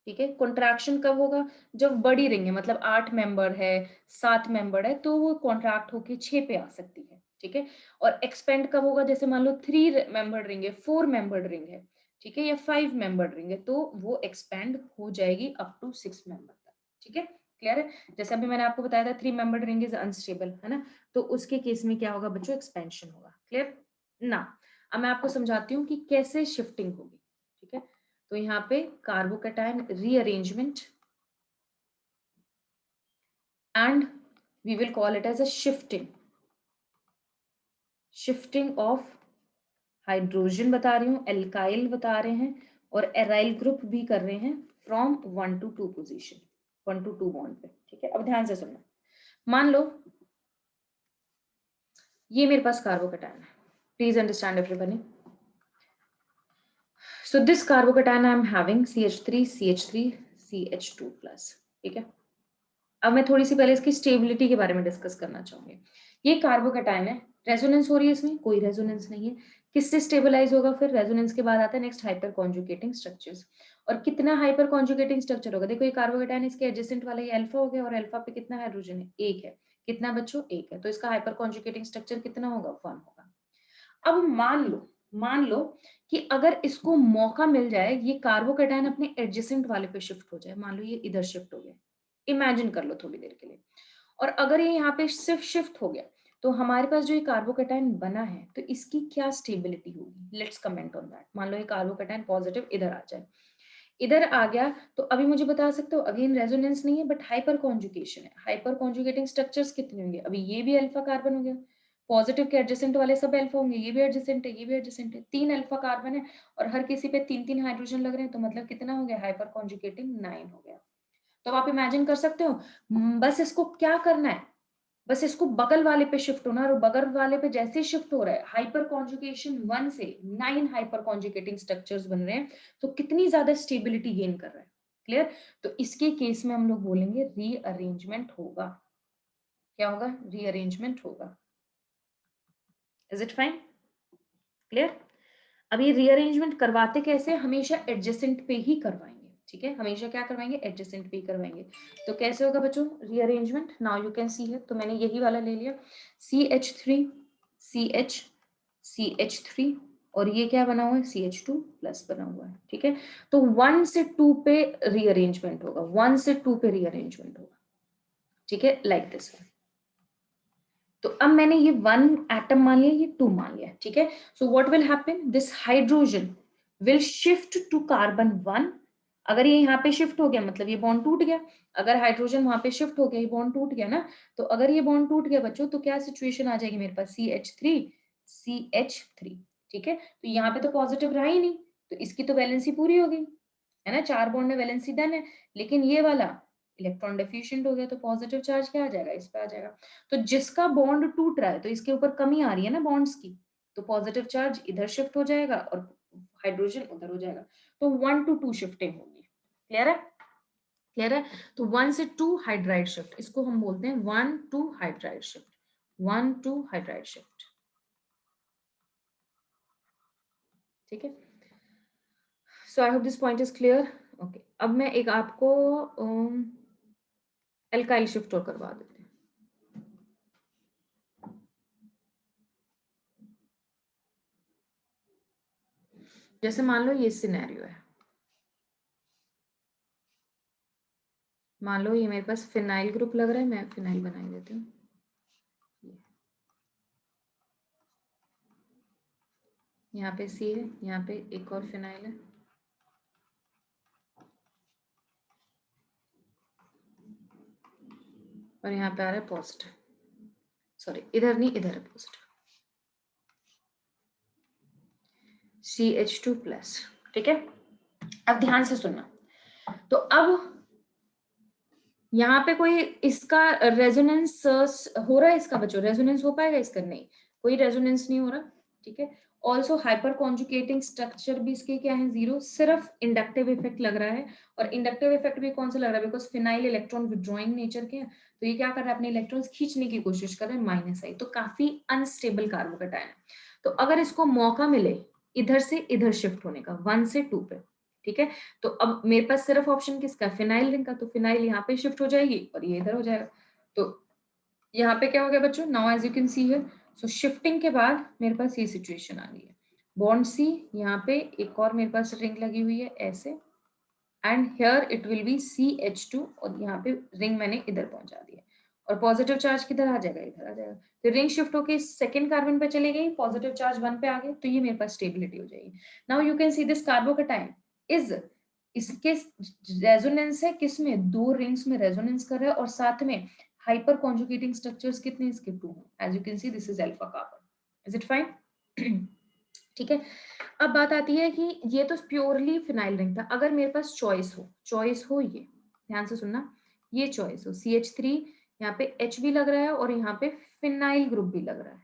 ठीक है। कॉन्ट्रैक्शन कब होगा? जब बड़ी रिंग है, मतलब 8 मेंबर है, 7 मेंबर है, तो वो कॉन्ट्रैक्ट होके 6 पे आ सकती है, ठीक है। और एक्सपेंड कब होगा? जैसे मान लो 3 मेंबर रिंग है, 4 मेंबर रिंग है, ठीक है, या 5 मेंबर रिंग है, तो वो एक्सपेंड हो जाएगी अप टू 6 मेंबर तक, ठीक है। क्लियर है? जैसे अभी मैंने आपको बताया था 3 मेंबर रिंग इज अनस्टेबल, है ना, तो उसके केस में क्या होगा बच्चों? एक्सपेंशन होगा। क्लियर ना? अब मैं आपको समझाती हूँ कि कैसे शिफ्टिंग होगी, ठीक है। तो यहाँ पे carbocation rearrangement, and we will call it as a shifting of hydrogen बता रही हूँ, एल्काइल बता रहे हैं, और एराइल ग्रुप भी कर रहे हैं from 1 to 2 position, 1 to 2 bond पे, ठीक है। अब ध्यान से सुनना, मान लो ये मेरे पास कार्बोकैटायन है, please understand everybody. So this carbocation I am having CH3, CH3, CH2 plus, ठीक है। अब मैं थोड़ी सी पहले इसकी स्टेबिलिटी के बारे में डिस्कस करना चाहूंगी। ये कार्बोकैटायन है, रेजोनेंस हो रही है, इसमें कोई रेजोनेंस नहीं है, किससे स्टेबलाइज होगा? फिर रेजोनेंस के बाद आता है नेक्स्ट हाइपर कॉन्जुगेटिंग स्ट्रक्चर्स। और कितना हाइपर कॉन्जुगेटिंग स्ट्रक्चर होगा? देखो ये कार्बोकैटायन, इसके एडजेसेंट वाला ये अल्फा हो गया, और अल्फा पे कितना हाइड्रोजन है? एक है। कितना बच्चों? एक है। तो इसका हाइपर कॉन्जुगेटिंग स्ट्रक्चर कितना होगा? 1 होगा। अब मान लो कि अगर इसको मौका मिल जाए, ये कार्बोकैटायन अपने एडजेसेंट वाले पे शिफ्ट हो जाए, मान लो ये इधर शिफ्ट हो गया, इमेजिन कर लो थोड़ी देर के लिए, और अगर ये यहाँ पे सिर्फ शिफ्ट हो गया, तो हमारे पास जो ये कार्बोकैटायन बना है, तो इसकी क्या स्टेबिलिटी होगी? Let's comment on that. मान लो ये कार्बोकैटायन पॉजिटिव इधर आ जाए, इधर आ गया तो अभी मुझे बता सकते हो, अगेन रेजोनेंस नहीं है बट हाइपर कॉन्जुगेशन है। हाइपर कॉन्जुगेटिंग स्ट्रक्चर्स कितने होंगे? अभी ये भी अल्फा कार्बन हो गया, पॉजिटिव के एडजेसेंट वाले सब अल्फा होंगे, ये भी एडजेसेंट है, ये भी एडजेसेंट है, 3 अल्फा कार्बन है और हर किसी पे 3-3 हाइड्रोजन लग रहे हैं, तो मतलब कितना हो गया? हाइपर कॉन्जुगेटिंग 9 हो गया। तो आप इमेजिन कर सकते हो, बस इसको क्या करना है, बस इसको बगल वाले पे शिफ्ट होना है, और बगल वाले पे जैसे शिफ्ट हो रहा है, हाइपर कॉन्जुगेशन 1 से 9 हाइपर कॉन्जुगेटिंग स्ट्रक्चर्स बन रहे हैं, तो कितनी ज्यादा स्टेबिलिटी गेन कर रहा है। क्लियर? तो इसके केस में हम लोग बोलेंगे रीअरेंजमेंट होगा। क्या होगा? रीअरेंजमेंट होगा। Is it fine? क्लियर? अब ये रीअरेंजमेंट करवाते कैसे? हमेशा एडजेसेंट पे ही करवाएंगे। ठीक है, हमेशा क्या करवाएंगे? एडजेसेंट पे ही करवाएंगे। तो कैसे होगा बच्चों rearrangement? Now you can see है, तो मैंने यही वाला ले लिया, CH3 CH CH3, और ये क्या बना हुआ है? CH2 प्लस बना हुआ है। ठीक है, तो 1 से 2 पे रीअरेंजमेंट होगा, 1 से 2 पे रीअरेंजमेंट होगा। ठीक है, लाइक दिस। तो अब मैंने ये 1 एटम मान लिया, ये 2 मान लिया। ठीक है, so what will happen? This hydrogen will shift to carbon 1। अगर ये यहाँ पे शिफ्ट हो गया मतलब ये बॉन्ड टूट गया। अगर हाइड्रोजन वहां पे शिफ्ट हो गया, ये बॉन्ड टूट गया ना, तो अगर ये बॉन्ड टूट गया बच्चों, तो क्या सिचुएशन आ जाएगी मेरे पास? CH3 CH3। ठीक है, तो यहाँ पे तो पॉजिटिव रहा ही नहीं, तो इसकी तो वैलेंसी पूरी हो गई, है ना, 4 बॉन्ड में वैलेंसी डन है। लेकिन ये वाला इलेक्ट्रॉन डेफिशिएंट हो गया, तो पॉजिटिव चार्ज क्या आ जाएगा? इस पे आ जाएगा। तो जिसका बॉन्ड टूट रहा है, तो इसके ऊपर कमी आ रही है ना बॉन्ड्स की, तो पॉजिटिव चार्ज इधर शिफ्ट हो जाएगा और हाइड्रोजन उधर हो जाएगा। तो 1 to 2 शिफ्टिंग होगी। क्लियर है? क्लियर है? तो 1 से 2 हाइड्राइड शिफ्ट, इसको हम बोलते हैं 1 to hydride shift, 1 to hydride shift. ठीक है, so I hope this point is clear. Okay, अब मैं एक आपको एल्काइल शिफ्ट और करवा देते हैं। जैसे मान लो ये सिनेरियो है, मान लो ये मेरे पास फिनाइल ग्रुप लग रहा है, मैं फिनाइल बना ही देती हूँ। यहाँ पे C है, यहाँ पे एक और फिनाइल है, और यहाँ पे आ रहा है पॉजिटिव, सॉरी इधर नहीं, इधर है पॉजिटिव, CH2 प्लस। ठीक है, अब ध्यान से सुनना। तो अब यहाँ पे कोई इसका रेजोनेंस हो रहा है इसका बच्चों? रेजोनेंस हो पाएगा इसका? नहीं, कोई रेजोनेंस नहीं हो रहा। ठीक है, ऑल्सो हाइपर कॉन्जुगेटिंग स्ट्रक्चर भी इसके क्या है? 0, सिर्फ इंडक्टिव इफेक्ट लग रहा है। और इंडक्टिव इफेक्ट भी कौन सा लग रहा है? Because phenyl electron withdrawing nature के हैं, तो ये क्या कर रहा है? अपने इलेक्ट्रॉन्स खींचने की कोशिश कर रहे हैं, -I, तो काफी अनस्टेबल कार्बोकेटायन है। तो अगर इसको मौका मिले इधर से इधर शिफ्ट होने का 1 से 2 पे, ठीक है, तो अब मेरे पास सिर्फ ऑप्शन किसका? फिनाइल रिंग का, तो फिनाइल यहाँ पे शिफ्ट हो जाएगी और ये इधर हो जाएगा। तो यहाँ पे क्या हो गया बच्चों? Now as you can see है, सो शिफ्टिंग के बाद मेरे पास ये सिचुएशन आ गई है, बॉन्ड C, यहाँ पे एक और मेरे पास रिंग लगी हुई है ऐसे, and here it will be CH2, और यहाँ पे रिंग मैंने इधर पहुंचा दिया, और पॉजिटिव चार्ज किधर आ जाएगा? इधर आ जाएगा। तो रिंग शिफ्ट होके सेकंड कार्बन पे चली गई, पॉजिटिव चार्ज 1 पे आ गए, तो ये मेरे पास स्टेबिलिटी हो जाएगी। Now you can see this carbocation is, इसके रेजोनेंस है किसमें? 2 रिंग्स में रेजोनेंस कर रहा है, और साथ में हाइपर कॉन्जुगेटिंग स्ट्रक्चर्स कितने इसके? 2 हैं। As you can see this is alpha carbon. Is it fine? ठीक है, अब बात आती है कि ये तो प्योरली फिनाइल रिंग था, अगर मेरे पास चॉइस हो ये, ध्यान से सुनना, ये चॉइस हो CH3, यहाँ पे H भी लग रहा है और यहाँ पे फिनाइल ग्रुप भी लग रहा है,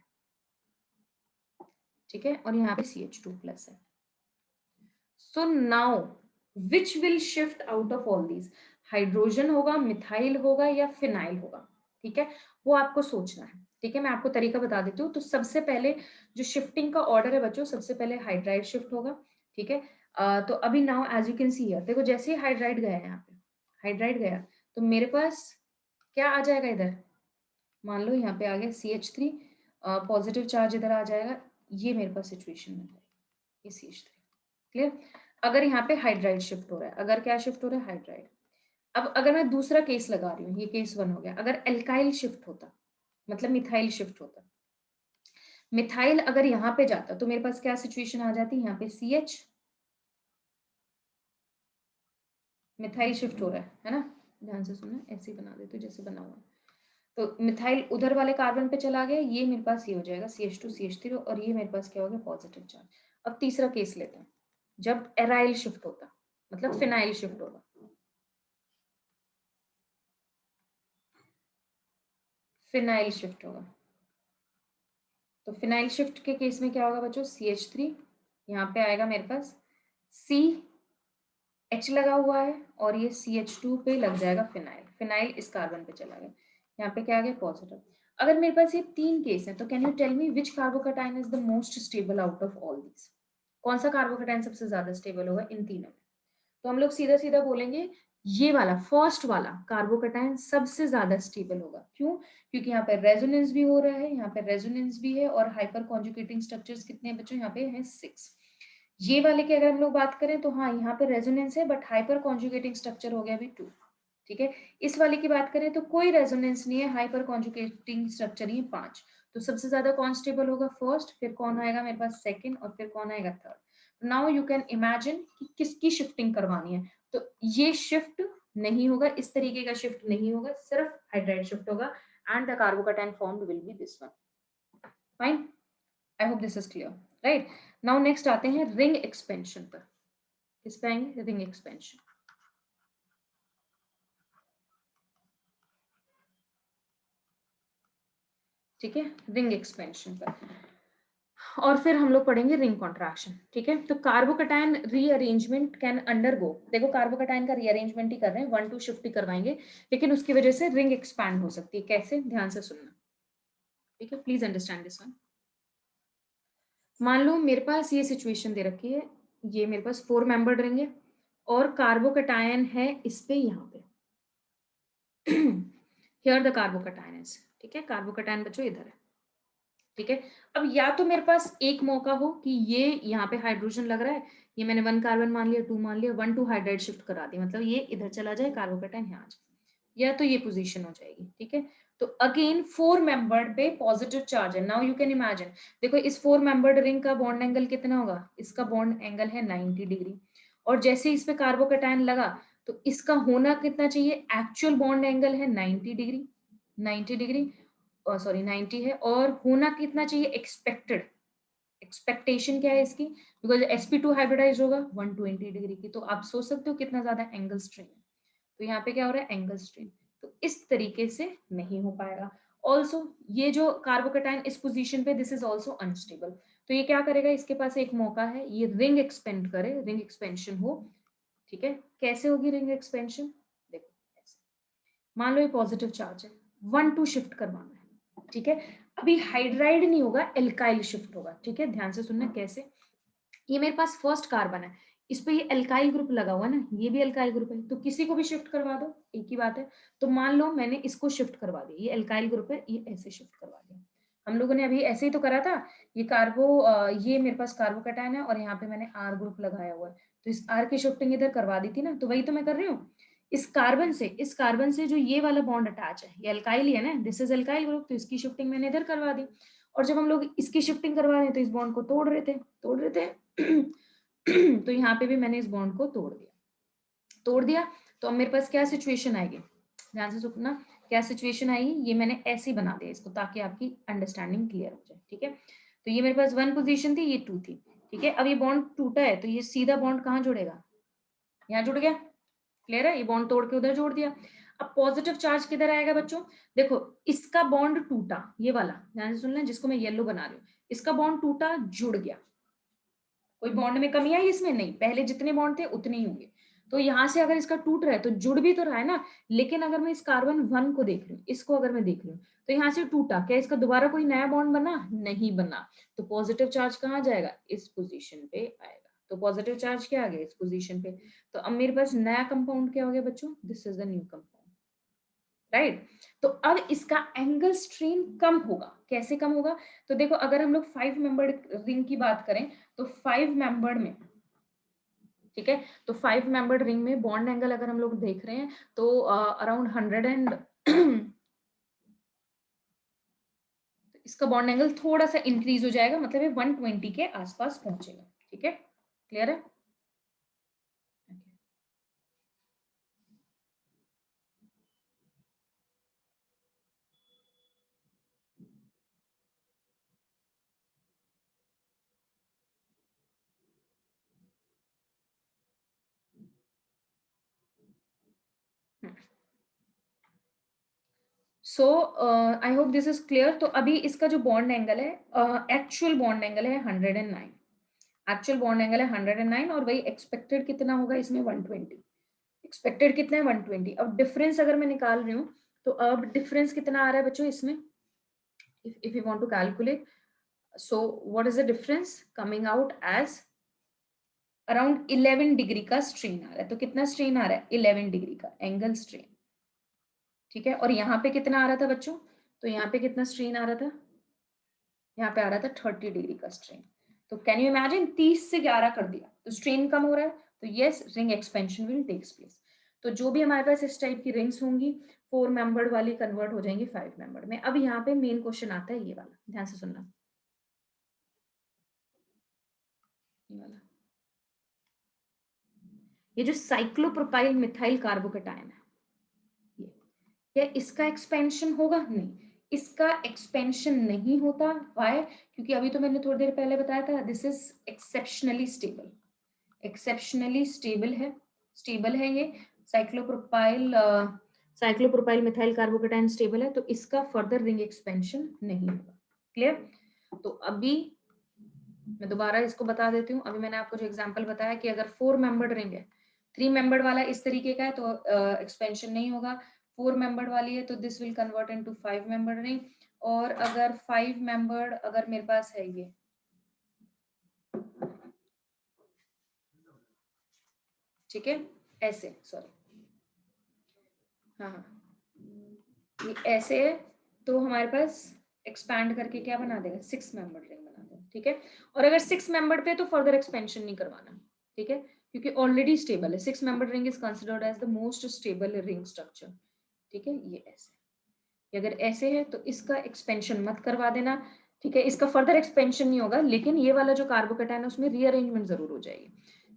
ठीक है, और यहाँ पे CH2 प्लस है। So now which will shift out of all these? Hydrogen होगा, मिथाइल होगा, या फिनाइल होगा? ठीक है, वो आपको सोचना है। ठीक है, मैं आपको तरीका बता देती हूँ। तो सबसे पहले जो शिफ्टिंग का ऑर्डर है बच्चों, सबसे पहले हाइड्राइड शिफ्ट होगा। ठीक है, तो अभी now as you can see here, देखो जैसे ही हाइड्राइड गया यहाँ पे, हाइड्राइड गया, तो मेरे पास क्या आ जाएगा इधर? मान लो यहाँ पे आ गया CH3, पॉजिटिव चार्ज इधर आ जाएगा, ये मेरे पास सिचुएशन बन जाएगी, ये CH3। क्लियर? अगर यहाँ पे हाइड्राइड शिफ्ट हो रहा है, अगर क्या शिफ्ट हो रहा है? हाइड्राइड। अब अगर मैं दूसरा केस लगा रही हूँ, ये केस 1 हो गया, अगर एल्काइल शिफ्ट होता, मतलब मिथाइल शिफ्ट होता, मिथाइल अगर यहाँ पे जाता, तो मेरे पास क्या सिचुएशन आ जाती? यहाँ पे CH, मिथाइल शिफ्ट हो रहा है ना, ध्यान से सुनना, ऐसे ही बना देते जैसे बना हुआ है। तो मिथाइल उधर वाले कार्बन पे चला गया, ये मेरे पास ये हो जाएगा CH2 CH3 और ये मेरे पास क्या हो गया पॉजिटिव चार्ज। अब तीसरा केस लेते हैं, जब एराइल शिफ्ट होता मतलब फिनाइल शिफ्ट होगा। फिनाइल शिफ्ट होगा, तो फिनाइल शिफ्ट के केस में क्या होगा बच्चों, CH3 यहाँ पे आएगा मेरे पास, CH लगा हुआ है और ये CH2 पे लग जाएगा फिनाइल, फिनाइल इस कार्बन पे चला गया, यहाँ पे क्या आ गया पॉजिटिव। अगर मेरे पास ये तीन केस है तो can you tell me which carbocation is the most stable out of all these, कौन सा कार्बोकैटायन सबसे ज्यादा स्टेबल होगा इन तीनों में। तो हम लोग सीधा सीधा बोलेंगे ये वाला फर्स्ट वाला कार्बोकैटायन सबसे ज्यादा स्टेबल होगा। क्यों? क्योंकि यहाँ पे रेजोनेंस भी हो रहा है, यहाँ पे रेजोनेंस भी है और हाइपर कॉन्जुगेटिंग स्ट्रक्चर्स कितने हैं बच्चों, यहाँ पे है 6। ये वाले की अगर हम लोग बात करें तो हाँ यहाँ पे रेजोनेंस है बट हाइपर कॉन्जुगेटिंग स्ट्रक्चर हो गया अभी 2। ठीक है, इस वाले की बात करें तो कोई रेजोनेंस नहीं है, हाइपर कॉन्जुगेटिंग स्ट्रक्चर ही 5। तो सबसे ज्यादा कौन स्टेबल होगा, फर्स्ट, फिर कौन आएगा मेरे पास सेकंड और फिर कौन आएगा third. Now you can imagine कि किसकी शिफ्टिंग करवानी है। तो ये शिफ्ट नहीं होगा, इस तरीके का शिफ्ट नहीं होगा, सिर्फ हाइड्राइड शिफ्ट होगा and the carbocation formed will be this one. Fine, I hope this is clear, right. Now next आते हैं रिंग एक्सपेंशन पर। किस पे आएंगे, रिंग एक्सपेंशन। ठीक है, रिंग एक्सपेंशन पर, और फिर हम लोग पढ़ेंगे रिंग कॉन्ट्रैक्शन। ठीक है, तो कार्बोकैटायन रीअरेंजमेंट कैन अंडरगो, देखो कार्बोकैटायन का रीअरेंजमेंट ही कर रहे हैं, 1-2 शिफ्ट ही करवाएंगे, लेकिन उसकी वजह से रिंग एक्सपैंड हो सकती है। कैसे, ध्यान से सुनना। ठीक है, प्लीज अंडरस्टैंड दिस वन। मान लो मेरे पास ये सिचुएशन दे रखी है, ये मेरे पास 4 मेंबर्ड रिंग है और कार्बोकैटायन है इस पे, यहाँ पे हियर द कार्बोकैटायन इज, ठीक है, कार्बोकैटायन बच्चों इधर है। ठीक है, अब या तो मेरे पास एक मौका हो कि ये यहाँ पे हाइड्रोजन लग रहा है, ये मैंने 1 कार्बन मान लिया, 2 मान लिया, 1-2 हाइड्राइड शिफ्ट करा दी, मतलब ये इधर चला जाए, कार्बोकैटायन यहाँ आ जाए, या तो ये पोजीशन हो जाएगी। ठीक है, तो अगेन 4 मेंबर्ड पे पॉजिटिव चार्ज है। नाउ यू कैन इमेजिन, देखो इस 4 मेंबर्ड रिंग का बॉन्ड एंगल कितना होगा, इसका बॉन्ड एंगल है 90 डिग्री, और जैसे इस पे कार्बोकैटायन लगा तो इसका होना कितना चाहिए, एक्चुअल बॉन्ड एंगल है 90 डिग्री, 90 डिग्री, सॉरी 90 है, और होना कितना चाहिए, एक्सपेक्टेड, एक्सपेक्टेशन क्या है इसकी, बिकॉज sp2 हाइब्रिडाइज होगा 120 डिग्री की, तो आप सोच सकते हो कितना ज्यादा एंगल स्ट्रेन है। तो यहाँ पे क्या हो रहा है, एंगल स्ट्रेन, तो इस तरीके से नहीं हो पाएगा। ऑल्सो ये जो कार्बोकैटायन इस पोजीशन पे, दिस इज ऑल्सो अनस्टेबल, तो ये क्या करेगा, इसके पास एक मौका है, ये रिंग एक्सपेंड करे, रिंग एक्सपेंशन हो। ठीक है, कैसे होगी रिंग एक्सपेंशन, देखो ऐसे, मान लो ये पॉजिटिव चार्ज है, 1-2 शिफ्ट करवाना है। ठीक है, अभी हाइड्राइड नहीं होगा, एल्काइल शिफ्ट होगा। ठीक है, ध्यान से सुनना कैसे, ये मेरे पास फर्स्ट कार्बन है, इस पे ये एल्काइल ग्रुप लगा हुआ है ना, ये भी एल्काइल ग्रुप है, तो किसी को भी शिफ्ट करवा दो, एक ही बात है। तो मान लो मैंने इसको शिफ्ट करवा दिया, ये एल्काइल ग्रुप है, ये ऐसे शिफ्ट करवा दिया, हम लोगों ने अभी ऐसे ही तो करा था। ये ये मेरे पास कार्बोकैटायन है और यहाँ पे मैंने आर ग्रुप लगाया हुआ है, तो इस आर की शिफ्टिंग इधर करवा दी थी ना, तो वही तो मैं कर रही हूँ। इस कार्बन से जो ये वाला बॉन्ड अटैच है, ये अल्काइल ही है ना, दिस इज अल्काइल ग्रुप, तो इसकी शिफ्टिंग मैंने इधर करवा दी। और जब हम लोग इसकी शिफ्टिंग करवा रहे हैं तो इस बॉन्ड को तोड़ रहे थे तो यहाँ पे भी मैंने इस बॉन्ड को तोड़ दिया। तो अब मेरे पास क्या सिचुएशन आएगी, ध्यान से सुनना, क्या सिचुएशन आएगी, ये मैंने ऐसे ही बना दिया इसको ताकि आपकी अंडरस्टैंडिंग क्लियर हो जाए। ठीक है, तो ये मेरे पास 1 पोजीशन थी, ये 2 थी। ठीक है, अब ये बॉन्ड टूटा है तो ये सीधा बॉन्ड कहाँ जुड़ेगा, यहाँ जुड़ गया, क्लियर है, ये बॉन्ड तोड़ के उधर जोड़ दिया। अब पॉजिटिव चार्ज किधर आएगा बच्चों, देखो इसका बॉन्ड टूटा, ये वाला ध्यान से सुन लें, जिसको मैं येलो बना रही हूँ, इसका बॉन्ड टूटा, जुड़ गया, कोई बॉन्ड में कमी आई इसमें नहीं, पहले जितने बॉन्ड थे उतने ही होंगे। तो यहाँ से अगर इसका टूट रहा है तो जुड़ भी तो रहा है ना, लेकिन अगर मैं इस कार्बन 1 को देख रही हूँ, इसको अगर मैं देख रही हूँ, तो यहाँ से टूटा, क्या इसका दोबारा कोई नया बॉन्ड बना, नहीं बना, तो पॉजिटिव चार्ज कहाँ जाएगा, इस पोजीशन पे आएगा। तो पॉजिटिव चार्ज क्या आ गया, इस पोजीशन पे, तो अब मेरे पास नया कंपाउंड क्या हो गया बच्चों, this is the new compound, right. तो अब इसका एंगल स्ट्रेन कम होगा, कैसे कम होगा, तो देखो अगर हम लोग 5 मेंबर्ड रिंग की बात करें तो 5 मेंबर्ड में, ठीक है, तो 5 मेंबर्ड रिंग में बॉन्ड एंगल अगर हम लोग देख रहे हैं तो अराउंड 100 एंड इसका बॉन्ड एंगल थोड़ा सा इंक्रीज हो जाएगा, मतलब ये 120 के आसपास पहुंचेगा। ठीक है, क्लियर है। So I hope this is clear. तो अभी इसका जो बॉन्ड एंगल है, एक्चुअल बॉन्ड एंगल है 109, एक्चुअल बॉन्ड एंगल है 109 और वही एक्सपेक्टेड कितना होगा इसमें 120। एक्सपेक्टेड कितना है 120। अब डिफरेंस अगर मैं निकाल रही हूँ तो अब डिफरेंस कितना आ रहा है बच्चों इसमें, if you want to calculate, so what is the difference coming out as around 11 degree का स्ट्रेन आ रहा है। तो कितना स्ट्रेन आ रहा है 11 डिग्री का एंगल स्ट्रेन, ठीक है। और यहाँ पे कितना आ रहा था बच्चों, तो यहाँ पे कितना स्ट्रेन आ रहा था, यहाँ पे आ रहा था 30 डिग्री का स्ट्रेन। तो कैन यू इमेजिन 30 से 11 कर दिया तो स्ट्रेन कम हो रहा है, तो yes ring expansion will takes place. तो जो भी हमारे पास इस टाइप की रिंग्स होंगी 4 मेंबर्ड वाली कन्वर्ट हो जाएंगी 5 मेंबर्ड में। अब यहाँ पे मेन क्वेश्चन आता है ये वाला, ध्यान से सुनना, ये वाला, ये जो साइक्लोप्रोपाइल मिथाइल कार्बोकेटायन है, ये क्या इसका एक्सपेंशन होगा, नहीं, इसका एक्सपेंशन नहीं होता। व्हाई, क्योंकि अभी तो मैंने थोड़ी देर पहले बताया था this is exceptionally stable, exceptionally stable है, स्टेबल है ये cyclopropyl, cyclopropyl methyl carbocation stable है, तो इसका फर्दर रिंग एक्सपेंशन नहीं होगा। क्लियर। तो अभी मैं दोबारा इसको बता देती हूँ। अभी मैंने आपको जो एग्जांपल बताया कि अगर 4 मेंबर्ड रिंग है, 3 मेंबर्ड वाला इस तरीके का है तो एक्सपेंशन नहीं होगा। 4 मेंबर्ड वाली है तो this will convert into 5 membered ring. और अगर 5 मेंबर्ड अगर मेरे पास है ये, ठीक है, ऐसे, सॉरी, हाँ हाँ, ये ऐसे है तो हमारे पास एक्सपैंड करके क्या बना देगा 6 मेंबर्ड रिंग बना देगा, ठीक है। और अगर 6 मेंबर्ड पे तो फर्दर एक्सपेंशन नहीं करवाना, ठीक है, क्योंकि ऑलरेडी स्टेबल है। 6 membered ring is considered as the most stable ring structure, ठीक है। ये ऐसे, अगर ऐसे है तो इसका एक्सपेंशन मत करवा देना, ठीक है, इसका फर्दर एक्सपेंशन नहीं होगा। लेकिन ये वाला जो कार्बोकेटायन है उसमें रीअरेंजमेंट जरूर हो जाएगी।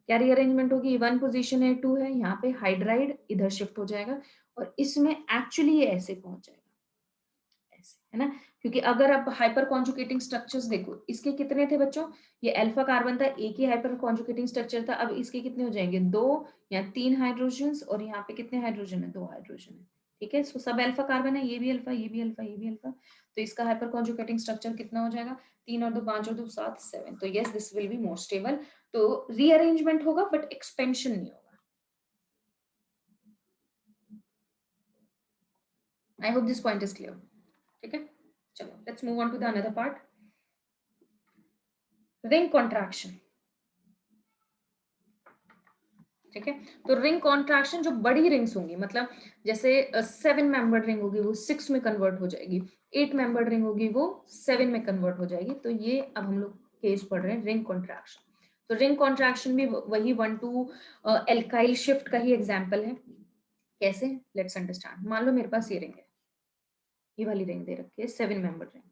क्या रीअरेंजमेंट होगी, 1 पोजीशन है 2 है, यहाँ पे हाइड्राइड इधर शिफ्ट हो जाएगा और इसमें एक्चुअली ये ऐसे पहुंच जाएगा, ऐसे, है ना। क्योंकि अगर आप हाइपर कॉन्जुगेटिंग स्ट्रक्चर्स देखो, इसके कितने थे बच्चों, ये अल्फा कार्बन था, एक ही हाइपर कॉन्जुगेटिंग स्ट्रक्चर था। अब इसके कितने हो जाएंगे, 2 या 3 हाइड्रोजन, और यहाँ पे कितने हाइड्रोजन है, 2 हाइड्रोजन है, ठीक है। सो सब अल्फा कार्बन है, ये भी अल्फा, ये भी अल्फा, ये भी अल्फा। तो इसका हाइपर कॉन्जुगेटिंग स्ट्रक्चर कितना हो जाएगा, 3 और 2 5 और 2 7 7। तो yes this will be more stable. तो रीअरेंजमेंट होगा बट एक्सपेंशन नहीं होगा। I hope this point is clear, ठीक है। चलो let's move on to the another part, ring contraction, ठीक है। तो रिंग कॉन्ट्रैक्शन जो बड़ी रिंग्स होंगी, मतलब जैसे 7 मेंबर्ड रिंग होगी वो 6 में कन्वर्ट हो जाएगी, 8 मेंबर्ड रिंग होगी वो 7 में कन्वर्ट हो जाएगी। तो ये अब हम लोग केस पढ़ रहे हैं रिंग कॉन्ट्रैक्शन। तो रिंग कॉन्ट्रैक्शन भी वही 1 to एल्काइल शिफ्ट का ही एग्जाम्पल है। कैसे, लेट्स अंडरस्टैंड। मान लो मेरे पास ये रिंग है, ये वाली रिंग दे रखी है 7 मेंबर्ड रिंग,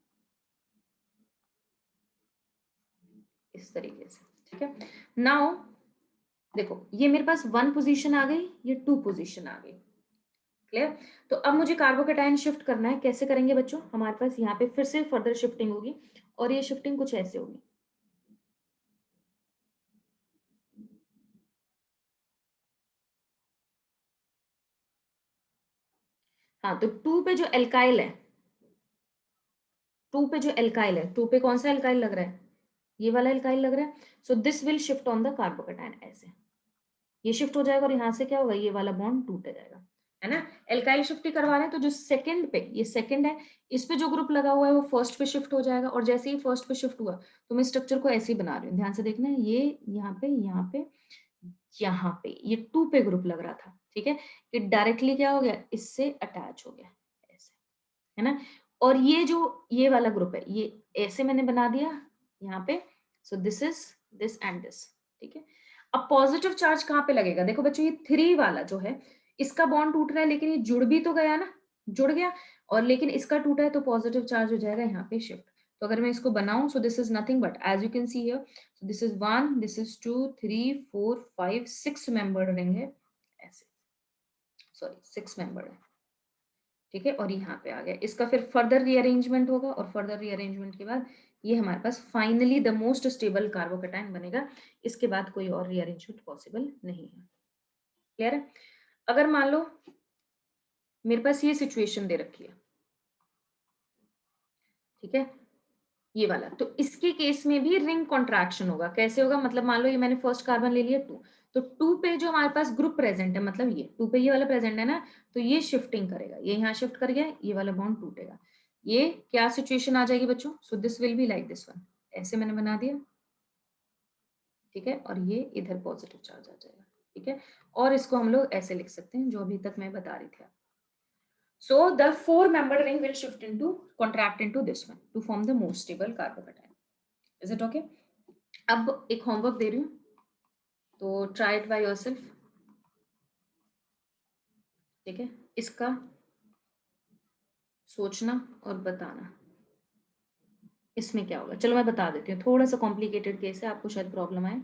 इस तरीके से, ठीक है। नाउ देखो ये मेरे पास 1 पोजीशन आ गई, ये 2 पोजीशन आ गई, क्लियर। तो अब मुझे कार्बोकेटायन शिफ्ट करना है, कैसे करेंगे बच्चों, हमारे पास यहाँ पे फिर से फर्दर शिफ्टिंग होगी और ये शिफ्टिंग कुछ ऐसे होगी। हाँ, तो 2 पे जो एल्काइल है, 2 पे जो एल्काइल है, 2 पे कौन सा एल्काइल लग रहा है, ये वाला एल्काइल लग रहा है। So this will shift on the carbocation, ऐसे ये शिफ्ट हो जाएगा और यहाँ से क्या होगा, ये वाला बॉन्ड टूट जाएगा, है ना। एल्काइल शिफ्ट ही करवा रहे हैं तो जो सेकंड पे, ये सेकंड है, इस पे जो ग्रुप लगा हुआ है वो फर्स्ट पे शिफ्ट हो जाएगा। और जैसे ही फर्स्ट पे शिफ्ट हुआ तो मैं स्ट्रक्चर को ऐसे ही बना रही हूँ, ध्यान से देखना, ये यहाँ पे, यहाँ पे, यहाँ पे, ये 2 पे ग्रुप लग रहा था, ठीक है। ये डायरेक्टली क्या हो गया, इससे अटैच हो गया, ऐसे, है ना। और ये जो ये वाला ग्रुप है ये ऐसे मैंने बना दिया यहाँ पे। सो this is this and this, ठीक है। अब पॉजिटिव चार्ज कहाँ पे लगेगा, देखो बच्चों ये 3 वाला जो है इसका बॉन्ड टूट रहा है, लेकिन ये जुड़ भी तो गया ना, जुड़ गया, और लेकिन इसका टूटा है तो पॉजिटिव चार्ज हो जाएगा यहाँ पे शिफ्ट। तो अगर मैं इसको बनाऊं, so this is nothing but as you can see here, so this is 1, this is 2 3 4 5 6 membered ring है, ऐसे, सॉरी 6 मेंबर्ड है, ठीक है। और यहाँ पे आ गया, इसका फिर फर्दर रीअरेंजमेंट होगा और फर्दर रीअरेंजमेंट के बाद ये हमारे पास finally the most stable carbocation बनेगा। इसके बाद कोई और रीअरेंजमेंट पॉसिबल नहीं है, क्लियर है। अगर मान लो मेरे पास ये सिचुएशन दे रखी है, ठीक है, ये वाला। तो इसके केस में भी रिंग कॉन्ट्रैक्शन होगा। कैसे होगा, मतलब मान लो ये मैंने फर्स्ट कार्बन ले लिया 2, तो 2 पे जो हमारे पास ग्रुप प्रेजेंट है, मतलब ये 2 पे ये वाला प्रेजेंट है ना, तो ये शिफ्टिंग करेगा, ये यहाँ शिफ्ट कर गया, ये वाला बॉन्ड टूटेगा। ये क्या सिचुएशन आ जाएगी बच्चों, so this will be like this one, ऐसे मैंने बना दिया, ठीक है, और ये इधर पॉजिटिव चार्ज आ जाएगा, ठीक है। और इसको हम लोग ऐसे लिख सकते हैं जो अभी तक मैं बता रही थी। So the 4-membered ring will contract into this one to form the most stable carbocation. Is it okay? अब एक होमवर्क दे रही हूँ, तो ट्राई इट बाय योरसेल्फ, ठीक है। इसका सोचना और बताना इसमें क्या होगा। चलो मैं बता देती हूँ, थोड़ा सा कॉम्प्लिकेटेड केस है, आपको शायद प्रॉब्लम आए।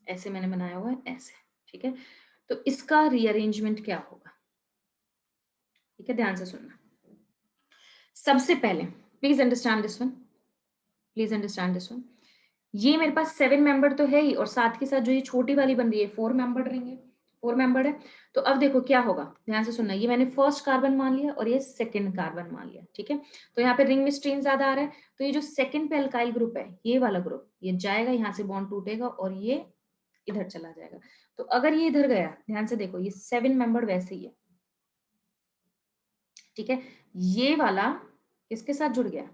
ऐसे मैंने बनाया हुआ है, ऐसे, ठीक है। तो इसका रीअरेंजमेंट क्या होगा, ठीक है, ध्यान से सुनना। सबसे पहले please understand this one, please understand this one. ये मेरे पास 7 मेंबर तो है ही, और साथ के साथ जो ये छोटी वाली बन रही है 4 मेंबर रहेंगे, 4 मेंबर है। तो अब देखो क्या होगा, ध्यान से सुनना। ये मैंने फर्स्ट कार्बन मान लिया और ये सेकंड कार्बन मान लिया, ठीक है। तो यहाँ पे रिंग में स्ट्रेन ज्यादा आ रहा है, तो ये जो सेकंड पे अल्काइल ग्रुप है, ये वाला ग्रुप, ये जाएगा यहाँ से, बॉन्ड टूटेगा और ये इधर चला जाएगा। तो अगर ये इधर गया, ध्यान से देखो, ये 7 मेंबर वैसे ही है, ठीक है। ये वाला किसके साथ जुड़ गया,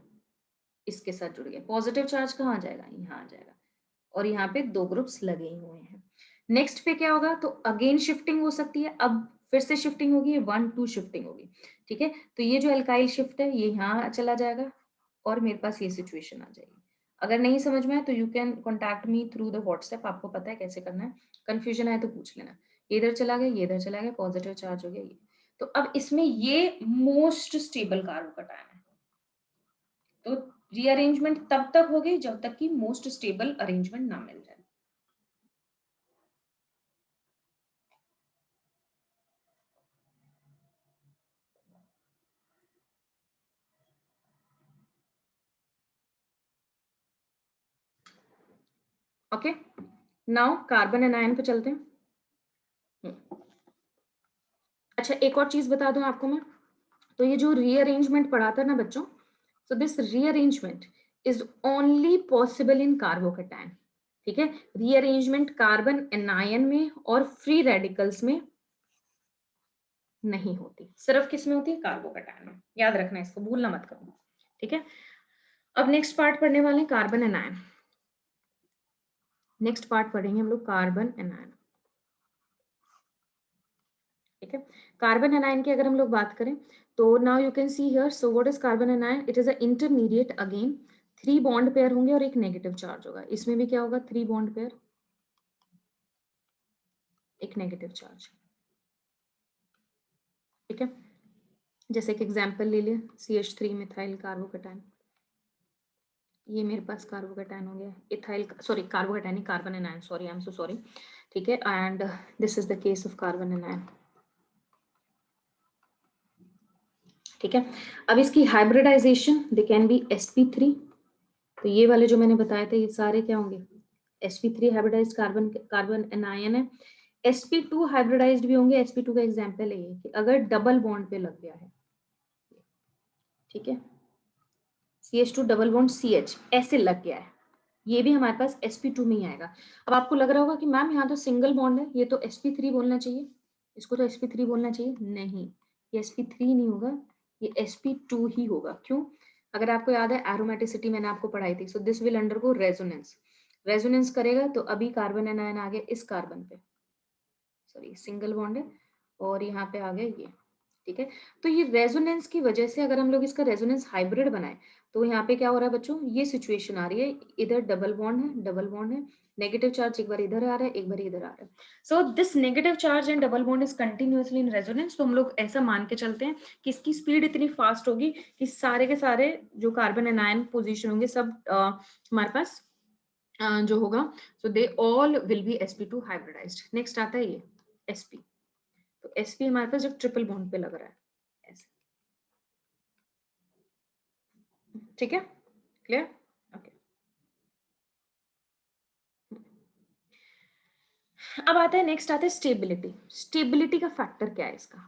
इसके साथ जुड़ गया। पॉजिटिव चार्ज कहाँ आ जाएगा, यहाँ आ जाएगा, और यहाँ पे 2 ग्रुप्स लगे हुए हैं। नेक्स्ट पे क्या होगा, तो अगेन शिफ्टिंग हो सकती है, अब फिर से शिफ्टिंग होगी, 1-2 शिफ्टिंग होगी, ठीक है। तो ये जो एल्काइल शिफ्ट है ये यहाँ चला जाएगा और मेरे पास ये सिचुएशन आ जाएगी। अगर नहीं समझ में आए तो you can contact me through the WhatsApp, आपको पता है कैसे करना है। कंफ्यूजन आए तो पूछ लेना। ये इधर चला गया, ये इधर चला गया, पॉजिटिव चार्ज हो गया ये। तो अब इसमें ये मोस्ट स्टेबल कार्बोकैटायन है, तो रीअरेंजमेंट तब तक होगी जब तक कि मोस्ट स्टेबल अरेंजमेंट ना मिल जाए। ओके, नाउ कार्बन एनायन पे चलते हैं। अच्छा, एक और चीज बता दूं आपको मैं, तो ये जो रीअरेंजमेंट पढ़ा था ना बच्चों, so this rearrangement is only possible in carbocation, ठीक है। रीअरेंजमेंट कार्बन एनायन में और फ्री रेडिकल्स में नहीं होती, सिर्फ किस में होती है, कार्बोकैटायन में। याद रखना, इसको भूलना मत करो, ठीक है। अब नेक्स्ट पार्ट पढ़ने वाले हैं कार्बन एनायन। नेक्स्ट पार्ट पढ़ेंगे हम लोग कार्बन एनायन, ठीक है। कार्बन एनायन की अगर हम लोग बात करें, तो now you can see here, so what is carbon anion, it is a intermediate, again 3 bond pair होंगे और एक नेगेटिव चार्ज होगा। इसमें भी क्या होगा, 3 बॉन्ड पेयर, एक नेगेटिव चार्ज, ठीक है। जैसे एक एग्जांपल ले लिए, CH3 मिथाइल कार्बोकैटायन, ये मेरे पास कार्बोकैटायन हो गया, ethyl, sorry carbocation, carbon anion, sorry, I am so sorry, ठीक है। And this is the case of carbon anion, ठीक है। अब इसकी hybridisation, they can be sp3, तो ये वाले जो मैंने बताए थे ये सारे क्या होंगे, sp3 hybridised carbon, carbon anion है। sp2 हाइब्रिडाइज्ड भी होंगे। sp2 का एग्जांपल है ये कि अगर डबल बॉन्ड पे लग गया है, ठीक है, CH2 डबल बॉन्ड CH ऐसे लग गया है, ये भी हमारे पास sp2 में ही आएगा। अब आपको लग रहा होगा कि मैम यहाँ तो सिंगल बॉन्ड है, ये तो sp3 बोलना चाहिए, इसको तो sp3 बोलना चाहिए, नहीं, ये sp3 नहीं होगा, ये sp2 ही होगा। क्यों, अगर आपको याद है एरोमेटिसिटी मैंने आपको पढ़ाई थी, सो this will undergo resonance, resonance करेगा तो अभी कार्बन एनायन आ गया इस कार्बन पे, सॉरी सिंगल बॉन्ड है, और यहाँ पे आ गया ये, ठीक है। तो ये रेजोनेंस की वजह से अगर हम लोग इसका रेजोनेंस हाइब्रिड बनाए, तो यहाँ पे क्या हो रहा है बच्चों, ये सिचुएशन आ रही है, इधर डबल बॉन्ड है, डबल बॉन्ड है, नेगेटिव चार्ज एक बार इधर आ रहा है, एक बार इधर आ रहा है। So this negative charge and double bond is continuously in resonance. तो हम लोग ऐसा मान के चलते हैं कि इसकी स्पीड इतनी फास्ट होगी कि सारे के सारे जो कार्बन एनायन पोजिशन होंगे सब हमारे पास जो होगा, so they all will be sp2 hybridized. Next आता है ये sp, तो sp हमारे पास जो ट्रिपल बॉन्ड पे लग रहा है ऐसे, ठीक है, क्लियर, ओके। अब आता है, नेक्स्ट आता है स्टेबिलिटी। स्टेबिलिटी का फैक्टर क्या है इसका,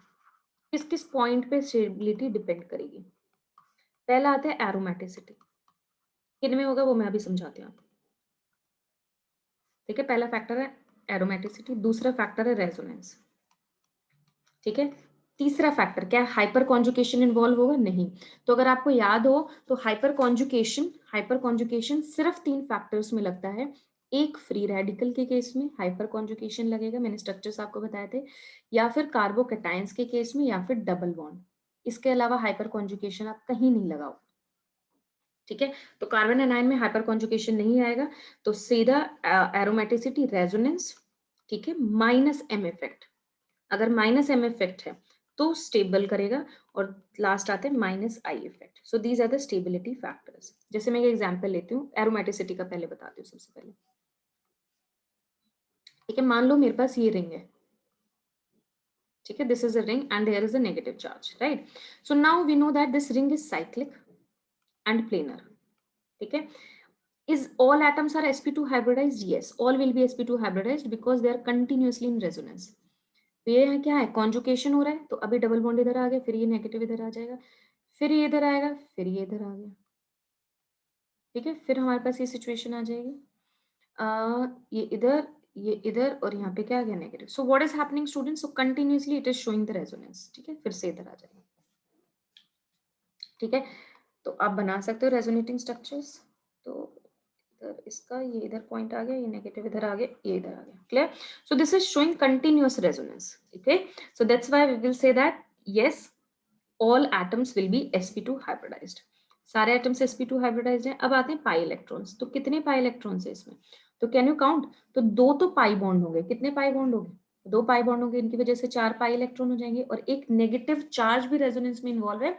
किस किस पॉइंट पे स्टेबिलिटी डिपेंड करेगी। पहला आता है एरोमेटिसिटी, किन में होगा वो मैं अभी समझाती हूँ आपको। ठीक है, पहला फैक्टर है एरोमेटिसिटी, दूसरा फैक्टर है रेजोनेंस। ठीक है, तीसरा फैक्टर क्या है, हाइपर कॉन्जुकेशन इन्वॉल्व होगा नहीं। तो अगर आपको याद हो तो हाइपर कॉन्जुकेशन सिर्फ 3 फैक्टर्स में लगता है। एक फ्री रेडिकल के केस में हाइपर कॉन्जुकेशन लगेगा, मैंने स्ट्रक्चर्स आपको बताए थे, या फिर कार्बोकैटायंस के केस में, या फिर डबल बॉन्ड। इसके अलावा हाइपर कॉन्जुकेशन आप कहीं नहीं लगाओ। ठीक है, तो कार्बन एनायन में हाइपर कॉन्जुकेशन नहीं आएगा, तो सीधा एरोमेटिसिटी, रेजोनेंस, ठीक है, माइनस एम इफेक्ट। अगर माइनस एम इफेक्ट है तो स्टेबल करेगा, और लास्ट आते हैं minus I effect. So these are the stability factors. जैसे मैं एक एग्जांपल लेती हूँ, एरोमेटिसिटी का पहले बताती हूँ सबसे पहले। ठीक है, मान लो मेरे पास ये रिंग है, ठीक है, this is a ring and there is a negative charge, right. So now we know that this ring is cyclic and planar. ठीक है, is all atoms are sp2 hybridized? Yes, all will be sp2 hybridized because they are continuously in resonance. तो ये है क्या है, conjugation हो रहा है, तो अभी डबल बॉन्ड इधर आ गया, फिर ये नेगेटिव इधर आ जाएगा, फिर ये इधर आएगा, फिर ये इधर आ गया। ठीक है, फिर हमारे पास ये सिचुएशन आ जाएगी, ये इधर, ये इधर, और यहाँ पे क्या आ गया, negative. So what is happening students, so continuously it is showing the resonance. ठीक है, फिर से इधर आ जाएगा। ठीक है, तो आप बना सकते हो रेजोनेटिंग स्ट्रक्चर्स। तो इधर इसका, ये इधर पॉइंट आ गया, ये नेगेटिव इधर आ गया, ये इधर आ गया, clear. So this is showing continuous resonance. Okay, so that's why we will say that yes, all atoms will be sp2 hybridized। सारे एटम्स sp2 hybridized हैं। अब आते हैं पाई इलेक्ट्रॉन्स, तो कितने पाई इलेक्ट्रॉन्स है इसमें, तो कैन यू काउंट, तो 2 तो पाई बॉन्ड होंगे, कितने पाई बॉन्ड होंगे, 2 पाई बॉन्ड होंगे, इनकी वजह से 4 पाई इलेक्ट्रॉन हो जाएंगे, और एक नेगेटिव चार्ज भी रेजोनेंस में इन्वॉल्व है,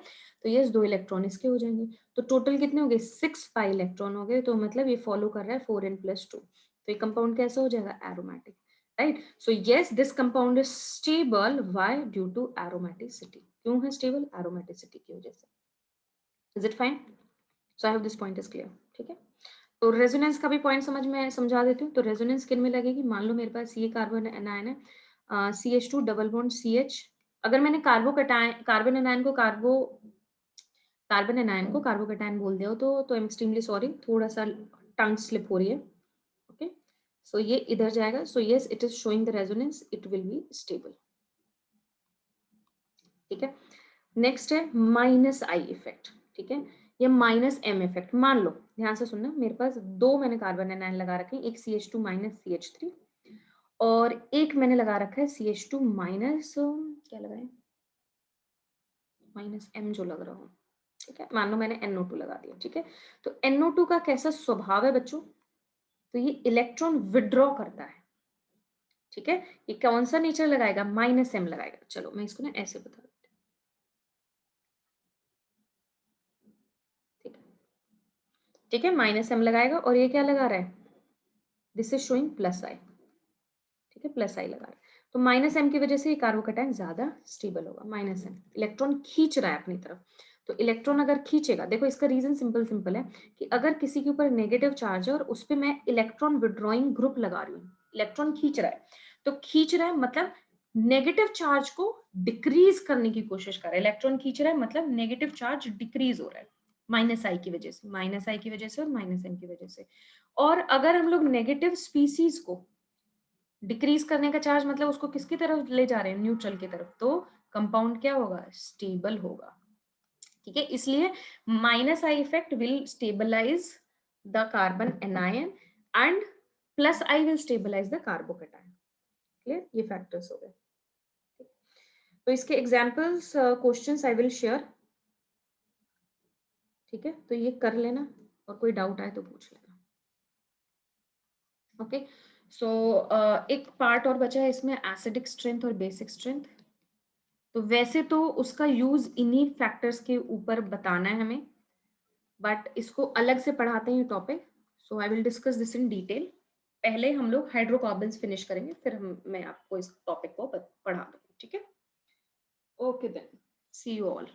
तो यस 2 इलेक्ट्रॉन इसके हो जाएंगे। तो टोटल कितने हो गए, 6 पाई इलेक्ट्रॉन हो गए। तो मतलब ये फॉलो कर रहा है 4n+2, तो ये कंपाउंड कैसा हो जाएगा, aromatic, right? So yes, this compound is stable. Why? Due to aromaticity। क्यों है stable? aromaticity की वजह से। Is it fine? So I hope this point is clear। ठीक है, तो रेजोनेंस का भी पॉइंट समझा देती हूँ। तो रेजोनेंस किन में लगेगी, मान लो मेरे पास ये कार्बन एनायन है, CH2 डबल बॉन्ड CH। अगर मैंने कार्बन एनायन को कार्बोकैटायन बोल दिया हो तो आई एम एक्सट्रीमली सॉरी, थोड़ा सा टंग स्लिप हो रही है। ओके, सो ये इधर जाएगा, so yes it is showing the resonance, it will be stable. ठीक है, नेक्स्ट है माइनस आई इफेक्ट। ठीक है, ये माइनस एम इफेक्ट। मान लो, ध्यान से सुनना, मेरे पास 2 मैंने कार्बन एनायन लगा रखे हैं, एक CH2 माइनस CH3, और एक मैंने लगा रखा है CH2 माइनस, क्या लगाए, माइनस एम जो लग रहा हो। ठीक है, मान लो मैंने NO2 लगा दिया। ठीक है, तो NO2 का कैसा स्वभाव है बच्चों, तो ये इलेक्ट्रॉन विड्रॉ करता है। ठीक है, ये कौन सा नेचर लगाएगा, माइनस एम लगाएगा। चलो मैं इसको ना ऐसे बता देती हूँ। ठीक है, ठीक है, माइनस एम लगाएगा, और ये क्या लगा रहा है, दिस इज शोइंग प्लस आई। ठीक है, प्लस आई लगा रहा है, तो माइनस एम की वजह से ये कार्बोकैटायन ज्यादा स्टेबल होगा। माइनस एम इलेक्ट्रॉन खींच रहा है अपनी तरफ, तो इलेक्ट्रॉन अगर खींचेगा, देखो इसका रीजन सिंपल सिंपल है कि अगर किसी के ऊपर नेगेटिव चार्ज है और उस पर मैं इलेक्ट्रॉन विड्रॉइंग ग्रुप लगा रही हूँ, इलेक्ट्रॉन खींच रहा है, तो खींच रहा है मतलब नेगेटिव चार्ज को डिक्रीज करने की कोशिश कर रहा है। इलेक्ट्रॉन खींच रहा है मतलब नेगेटिव चार्ज डिक्रीज हो रहा है, माइनस आई की वजह से, माइनस आई की वजह से और माइनस एम की वजह से। और अगर हम लोग नेगेटिव स्पीसीज को डिक्रीज करने का चार्ज, मतलब उसको किसकी तरफ ले जा रहे हैं, न्यूट्रल की तरफ, तो कंपाउंड क्या होगा, स्टेबल होगा। ठीक है, इसलिए minus I effect will stabilize the carbon anion and plus I will stabilize the carbocation. Clear, ये फैक्टर्स हो गए। तो इसके examples questions I will share. ठीक है, तो ये कर लेना, और कोई डाउट आए तो पूछ लेना। ओके, सो एक पार्ट और बचा है इसमें, एसिडिक स्ट्रेंथ और बेसिक स्ट्रेंथ। तो वैसे तो उसका यूज इन्हीं फैक्टर्स के ऊपर बताना है हमें, बट इसको अलग से पढ़ाते हैं ये topic. So I will discuss this in detail. पहले हम लोग हाइड्रोकार्बन्स फिनिश करेंगे, फिर मैं आपको इस टॉपिक को पढ़ा दूंगी। ठीक है, okay then, see you all.